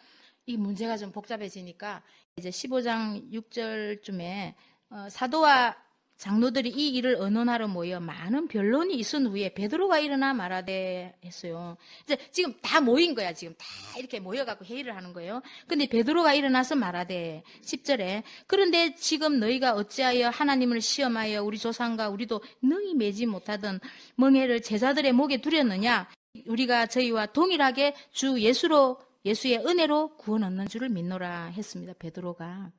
이 문제가 좀 복잡해지니까 이제 15장 6절쯤에 사도와 장로들이 이 일을 의논하러 모여 많은 변론이 있은 후에 베드로가 일어나 말하되 했어요. 이제 지금 다 모인 거야. 지금 다 이렇게 모여갖고 회의를 하는 거예요. 근데 베드로가 일어나서 말하되 10절에 그런데 지금 너희가 어찌하여 하나님을 시험하여 우리 조상과 우리도 능히 매지 못하던 멍에를 제자들의 목에 두렸느냐? 우리가 저희와 동일하게 주 예수의 은혜로 구원 얻는 줄을 믿노라 했습니다. 베드로가.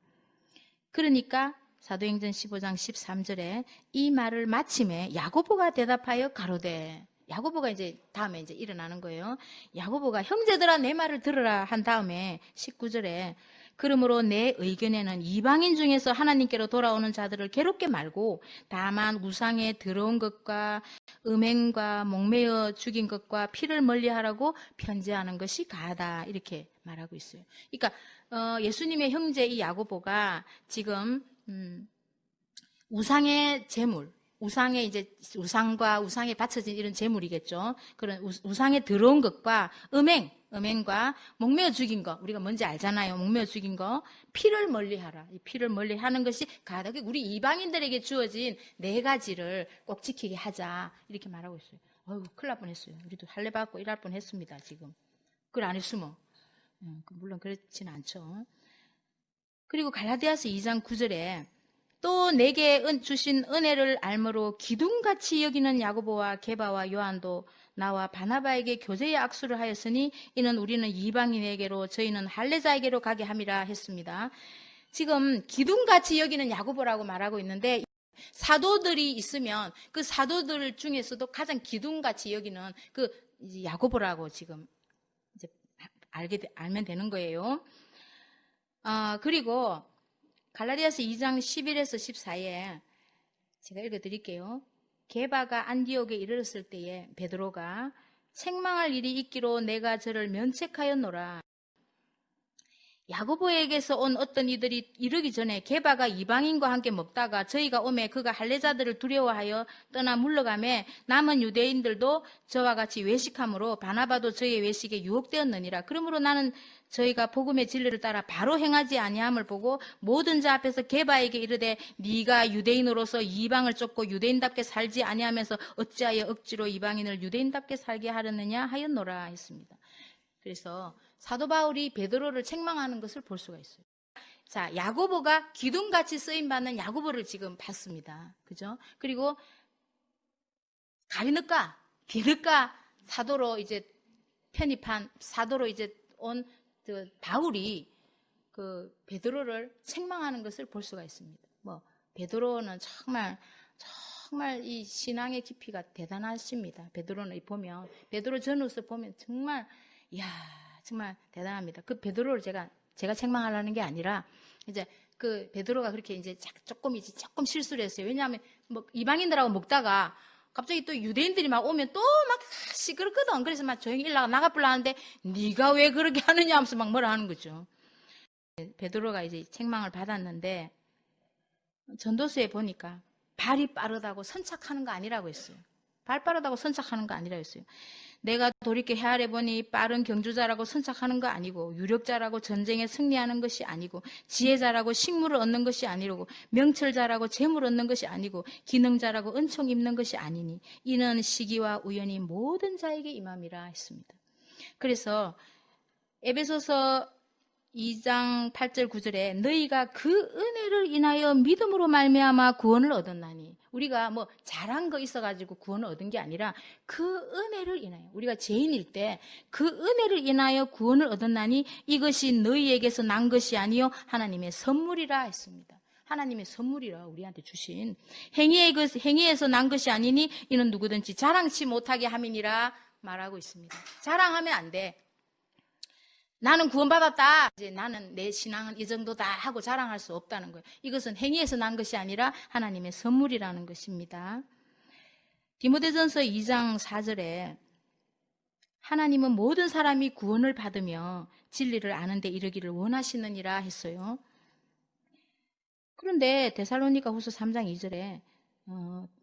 그러니까 사도행전 15장 13절에 이 말을 마침에 야고보가 대답하여 가로되 야고보가 이제 다음에 이제 일어나는 거예요. 야고보가 형제들아 내 말을 들으라 한 다음에 19절에 그러므로 내 의견에는 이방인 중에서 하나님께로 돌아오는 자들을 괴롭게 말고 다만 우상에 들어온 것과 음행과 목매어 죽인 것과 피를 멀리하라고 편지하는 것이 가하다 이렇게 말하고 있어요. 그러니까 예수님의 형제 이 야고보가 지금 우상의 제물, 우상과 우상에 바쳐진 이런 제물이겠죠. 그런 우상에 들어온 것과 음행과 목매어 죽인 거, 우리가 뭔지 알잖아요. 목매어 죽인 거, 피를 멀리하라. 이 피를 멀리하는 것이 가다. 우리 이방인들에게 주어진 4가지를 꼭 지키게 하자. 이렇게 말하고 있어요. 어이구, 큰일 날 뻔했어요. 우리도 할례 받고 일할 뻔했습니다. 지금. 그걸 안 했으면. 물론 그렇지는 않죠. 그리고 갈라디아서 2장 9절에 또 내게 주신 은혜를 알므로 기둥같이 여기는 야고보와 게바와 요한도 나와 바나바에게 교제의 악수를 하였으니 이는 우리는 이방인에게로 저희는 할례자에게로 가게 함이라 했습니다. 지금 기둥같이 여기는 야고보라고 말하고 있는데 사도들이 있으면 그 사도들 중에서도 가장 기둥같이 여기는 그 야고보라고 지금 이제 알면 되는 거예요. 그리고 갈라디아서 2장 11에서 14에 제가 읽어드릴게요. 게바가 안디옥에 이르렀을 때에 베드로가 책망할 일이 있기로 내가 저를 면책하였노라. 야고보에게서 온 어떤 이들이 이르기 전에 게바가 이방인과 함께 먹다가 저희가 오매 그가 할례자들을 두려워하여 떠나 물러가매 남은 유대인들도 저와 같이 외식함으로 바나바도 저희의 외식에 유혹되었느니라. 그러므로 나는 저희가 복음의 진리를 따라 바로 행하지 아니함을 보고 모든 자 앞에서 게바에게 이르되 네가 유대인으로서 이방을 쫓고 유대인답게 살지 아니하면서 어찌하여 억지로 이방인을 유대인답게 살게 하려느냐 하였노라 했습니다. 그래서 사도 바울이 베드로를 책망하는 것을 볼 수가 있어요. 자, 야고보가 기둥같이 쓰임받는 야고보를 지금 봤습니다. 그죠? 그리고 가리느까, 비느까 사도로 이제 편입한, 사도로 이제 온 바울이 그 베드로를 책망하는 것을 볼 수가 있습니다. 뭐 베드로는 정말 이 신앙의 깊이가 대단하십니다. 베드로는 보면 베드로 전후서 보면 정말 정말 대단합니다. 그 베드로를 제가 책망하려는 게 아니라 이제 그 베드로가 그렇게 이제 조금 실수를 했어요. 왜냐하면 뭐 이방인들하고 먹다가 갑자기 또 유대인들이 막 오면 또 막 시끄럽거든. 그래서 막 조용히 나가불라 하는데 네가 왜 그렇게 하느냐 하면서 막 뭐라 하는 거죠. 베드로가 이제 책망을 받았는데 전도서에 보니까 발이 빠르다고 선착하는 거 아니라고 했어요. 발 빠르다고 선착하는 거 아니라고 했어요. 내가 돌이켜 헤아려 보니 빠른 경주자라고 선착하는 거 아니고 유력자라고 전쟁에 승리하는 것이 아니고 지혜자라고 식물을 얻는 것이 아니고 명철자라고 재물 얻는 것이 아니고 기능자라고 은총 입는 것이 아니니 이는 시기와 우연히 모든 자에게 임함이라 했습니다. 그래서 에베소서 2장 8절 9절에 너희가 그 은혜를 인하여 믿음으로 말미암아 구원을 얻었나니 우리가 뭐 잘한 거 있어가지고 구원을 얻은 게 아니라 그 은혜를 인하여 우리가 죄인일 때 그 은혜를 인하여 구원을 얻었나니 이것이 너희에게서 난 것이 아니요 하나님의 선물이라 했습니다. 하나님의 선물이라 우리한테 주신 행위에서 난 것이 아니니 이는 누구든지 자랑치 못하게 함이니라 말하고 있습니다. 자랑하면 안 돼. 나는 구원받았다. 이제 나는 내 신앙은 이 정도다 하고 자랑할 수 없다는 거예요. 이것은 행위에서 난 것이 아니라 하나님의 선물이라는 것입니다. 디모데전서 2장 4절에 하나님은 모든 사람이 구원을 받으며 진리를 아는 데 이르기를 원하시느니라 했어요. 그런데 데살로니가 후서 3장 2절에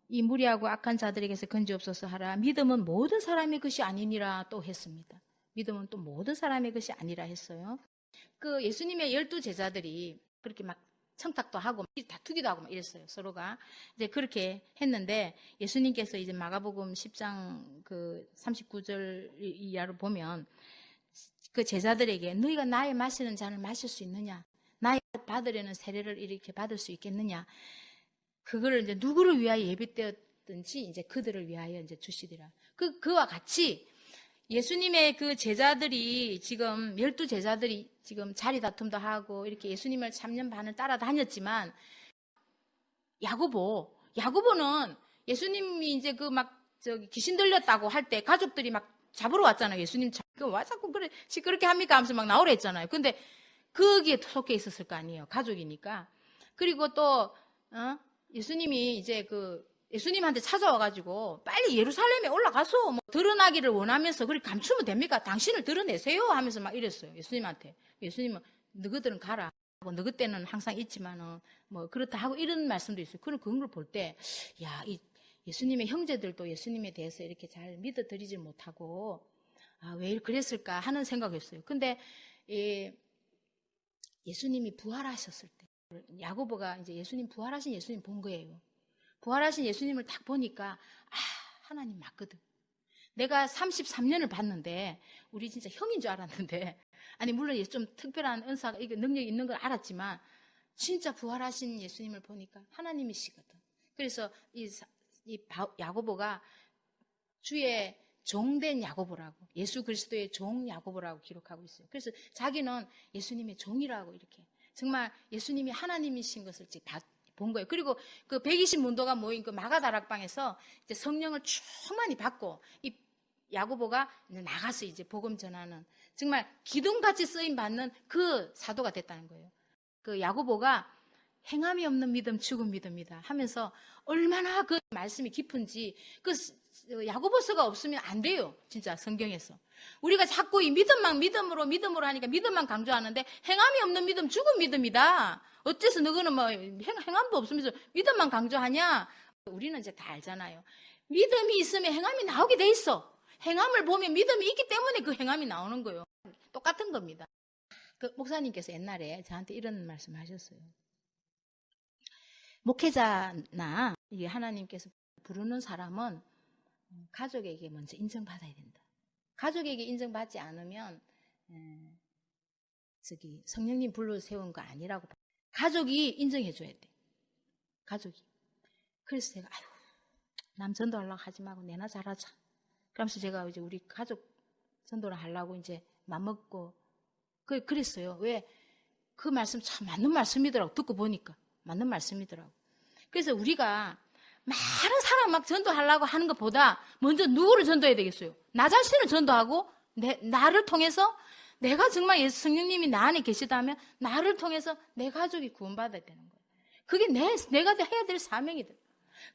이 무리하고 악한 자들에게서 건지옵소서 하라. 믿음은 모든 사람의 것이 아니니라 또 했습니다. 믿음은 또 모든 사람의 것이 아니라 했어요. 그 예수님의 12제자들이 그렇게 막 청탁도 하고 다투기도 하고 막 이랬어요. 서로가. 이제 그렇게 했는데 예수님께서 이제 마가복음 10장 그 39절 이하로 보면 그 제자들에게 너희가 나의 마시는 잔을 마실 수 있느냐? 나의 받으려는 세례를 이렇게 받을 수 있겠느냐? 그거를 이제 누구를 위하여 예비되었든지 이제 그들을 위하여 이제 주시리라. 그와 같이 예수님의 그 제자들이 지금 12제자들이 지금 자리 다툼도 하고 이렇게 예수님을 3년 반을 따라다녔지만 야고보는 예수님이 이제 그 막 귀신 들렸다고 할 때 가족들이 막 잡으러 왔잖아요. 예수님 와 자꾸 그래 시끄럽게 합니까 하면서 막 나오라 했잖아요. 근데 거기에 속해 있었을 거 아니에요. 가족이니까. 그리고 또 예수님이 이제 예수님한테 찾아와가지고 빨리 예루살렘에 올라가서 뭐 드러나기를 원하면서 그렇게 감추면 됩니까? 당신을 드러내세요 하면서 막 이랬어요. 예수님한테. 예수님은 너희들은 가라. 하고 너희 때는 항상 있지만은 뭐 그렇다 하고 이런 말씀도 있어요. 그런 걸 볼 때 이 예수님의 형제들도 예수님에 대해서 이렇게 잘 믿어드리지 못하고 왜 그랬을까 하는 생각이었어요. 근데 예수님이 부활하셨을 때 야고보가 이제 예수님 부활하신 예수님 본 거예요. 부활하신 예수님을 딱 보니까 하나님 맞거든. 내가 33년을 봤는데 우리 진짜 형인 줄 알았는데 아니 물론 좀 특별한 은사가 능력이 있는 걸 알았지만 진짜 부활하신 예수님을 보니까 하나님이시거든. 그래서 이 야고보가 주의 종된 야고보라고 예수 그리스도의 종 야고보라고 기록하고 있어요. 그래서 자기는 예수님의 종이라고 이렇게 정말 예수님이 하나님이신 것을 본 거예요. 그리고 그 120문도가 모인 그 마가다락방에서 이제 성령을 충만히 받고 이 야고보가 이제 나가서 이제 복음 전하는 정말 기둥같이 쓰임 받는 그 사도가 됐다는 거예요. 그 야고보가 행함이 없는 믿음 죽은 믿음이다 하면서 얼마나 그 말씀이 깊은지 그 야고보서가 없으면 안 돼요. 진짜 성경에서. 우리가 자꾸 이 믿음으로 하니까 믿음만 강조하는데 행함이 없는 믿음 죽은 믿음이다. 어째서 너희는 뭐 행함도 없으면서 믿음만 강조하냐? 우리는 이제 다 알잖아요. 믿음이 있으면 행함이 나오게 돼 있어. 행함을 보면 믿음이 있기 때문에 그 행함이 나오는 거예요. 똑같은 겁니다. 그 목사님께서 옛날에 저한테 이런 말씀 하셨어요. 목회자나 이게 하나님께서 부르는 사람은 가족에게 먼저 인정받아야 된다. 가족에게 인정받지 않으면 성령님 불러 세운 거 아니라고. 가족이 인정해줘야 돼. 가족이. 그래서 제가 남 전도하려고 하지 말고 내나 잘하자. 그러면서 제가 이제 우리 가족 전도를 하려고 이제 맘먹고 그랬어요. 왜? 그 말씀 참 맞는 말씀이더라고. 듣고 보니까 맞는 말씀이더라고. 그래서 우리가 많은 사람 막 전도하려고 하는 것보다 먼저 누구를 전도해야 되겠어요? 나 자신을 전도하고 나를 통해서 내가 정말 예수 성령님이 나 안에 계시다면 나를 통해서 내 가족이 구원받아야 되는 거예요. 그게 내가 해야 될 사명이다.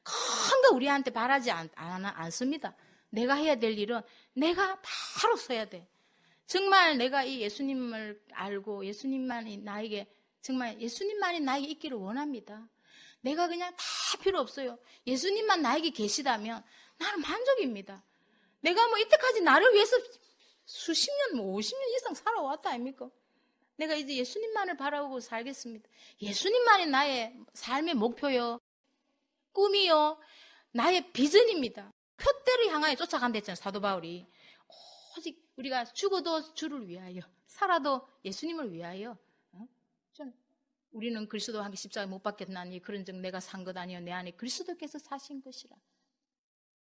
큰 거 우리한테 바라지 않습니다. 내가 해야 될 일은 내가 바로 서야 돼. 정말 내가 이 예수님을 알고 예수님만이 나에게 정말 예수님만이 나에게 있기를 원합니다. 내가 그냥 다 필요 없어요. 예수님만 나에게 계시다면 나는 만족입니다. 내가 뭐 이때까지 나를 위해서 수십 년, 50년 이상 살아왔다 아닙니까? 내가 이제 예수님만을 바라보고 살겠습니다. 예수님만이 나의 삶의 목표요, 꿈이요, 나의 비전입니다. 표대를 향하여 쫓아간다 했잖아요, 사도 바울이. 오직 우리가 죽어도 주를 위하여, 살아도 예수님을 위하여. 우리는 그리스도와 함께 십자가에 못 박혔나니 그런즉 내가 산 것 아니요 내 안에 그리스도께서 사신 것이라.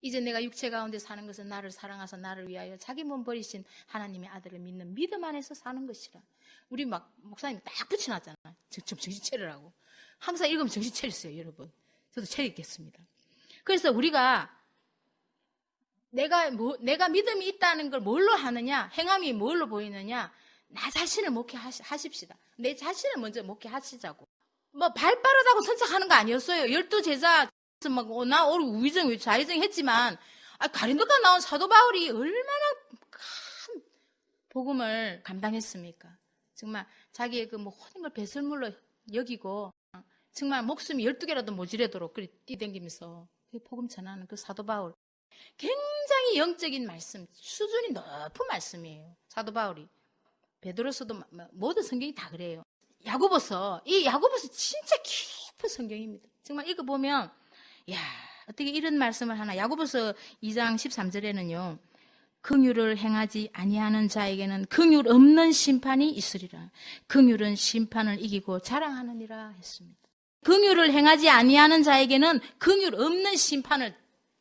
이제 내가 육체 가운데 사는 것은 나를 사랑하사 나를 위하여 자기 몸 버리신 하나님의 아들을 믿는 믿음 안에서 사는 것이라. 우리 막 목사님 딱 붙여놨잖아. 좀 정신 차리라고. 항상 읽으면 정신 차리세요, 여러분. 저도 차리겠습니다. 그래서 우리가 내가 믿음이 있다는 걸 뭘로 하느냐, 행함이 뭘로 보이느냐, 나 자신을 목회하십시다. 내 자신을 먼저 목회하시자고. 뭐 발 빠르다고 선착하는 거 아니었어요. 12제자 나 오늘 우의정 좌의정 했지만 가린도가 나온 사도 바울이 얼마나 큰 복음을 감당했습니까? 정말 자기의 그 모든 걸 배설물로 여기고 정말 목숨이 12개라도 모자라도록 뛰댕기면서 복음 전하는 그 사도 바울. 굉장히 영적인 말씀, 수준이 높은 말씀이에요. 사도 바울이. 베드로서도 모든 성경이 다 그래요. 야고보서 진짜 깊은 성경입니다. 정말 읽어보면 야, 어떻게 이런 말씀을 하나. 야고보서 2장 13절에는요. 긍휼을 행하지 아니하는 자에게는 긍휼 없는 심판이 있으리라. 긍휼은 심판을 이기고 자랑하느니라 했습니다. 긍휼을 행하지 아니하는 자에게는 긍휼 없는 심판을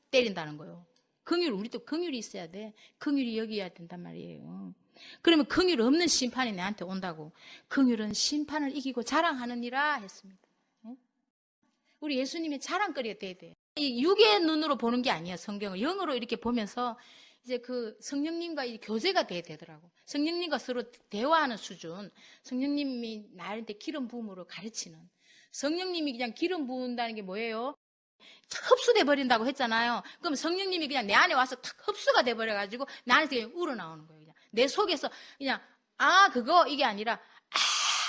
때린다는 거예요. 우리도 긍휼이 있어야 돼. 긍휼이 여기야 된단 말이에요. 그러면 긍휼 없는 심판이 내한테 온다고. 긍휼은 심판을 이기고 자랑하느니라 했습니다. 우리 예수님의 자랑거리가 돼야 돼. 이 육의 눈으로 보는 게 아니야. 성경을 영으로 이렇게 보면서 이제 그 성령님과 교제가 돼야 되더라고. 성령님과 서로 대화하는 수준. 성령님이 나한테 기름 부음으로 가르치는. 성령님이 그냥 기름 부은다는 게 뭐예요? 흡수돼 버린다고 했잖아요. 그럼 성령님이 그냥 내 안에 와서 탁 흡수가 돼 버려 가지고 나한테 그냥 우러나오는 거예요. 그냥 내 속에서 그냥 그거 이게 아니라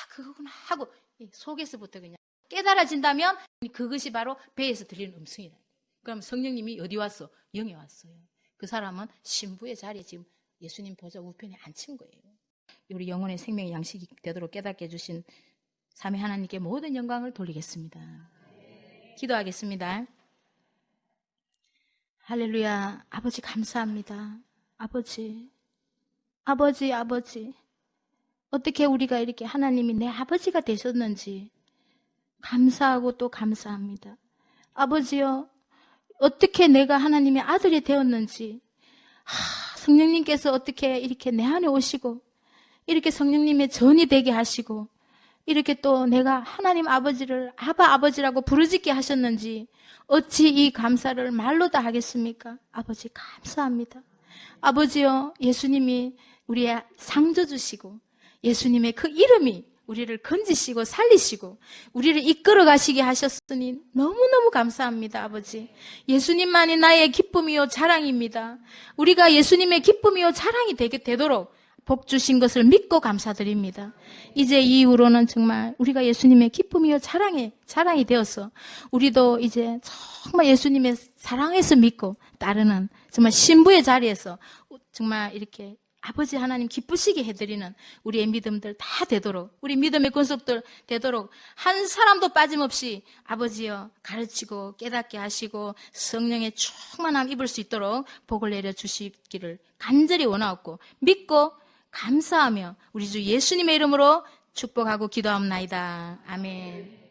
그거구나 하고 속에서부터 그냥 깨달아진다면 그것이 바로 배에서 들리는 음성이다. 그럼 성령님이 어디 왔어? 영에 왔어요. 그 사람은 신부의 자리에 지금 예수님 보좌 우편에 앉힌 거예요. 우리 영혼의 생명의 양식이 되도록 깨닫게 해주신 삼위 하나님께 모든 영광을 돌리겠습니다. 기도하겠습니다. 할렐루야. 아버지 감사합니다. 아버지. 어떻게 우리가 이렇게 하나님이 내 아버지가 되셨는지 감사하고 또 감사합니다. 아버지요. 어떻게 내가 하나님의 아들이 되었는지 성령님께서 어떻게 이렇게 내 안에 오시고 이렇게 성령님의 전이 되게 하시고 이렇게 또 내가 하나님 아버지를 아버지라고 부르짖게 하셨는지 어찌 이 감사를 말로 다 하겠습니까? 아버지 감사합니다. 아버지요, 예수님이 우리의 상저 주시고 예수님의 그 이름이 우리를 건지시고 살리시고 우리를 이끌어 가시게 하셨으니 너무너무 감사합니다. 아버지, 예수님만이 나의 기쁨이요 자랑입니다. 우리가 예수님의 기쁨이요 자랑이 되도록 복 주신 것을 믿고 감사드립니다. 이제 이후로는 정말 우리가 예수님의 기쁨이요 자랑이 되어서 우리도 이제 정말 예수님의 사랑에서 믿고 따르는 정말 신부의 자리에서 정말 이렇게 아버지 하나님 기쁘시게 해드리는 우리의 믿음들 다 되도록, 우리 믿음의 권속들 되도록 한 사람도 빠짐없이 아버지여 가르치고 깨닫게 하시고 성령의 충만함 입을 수 있도록 복을 내려주시기를 간절히 원하옵고 믿고 감사하며 우리 주 예수님의 이름으로 축복하고 기도합나이다. 아멘.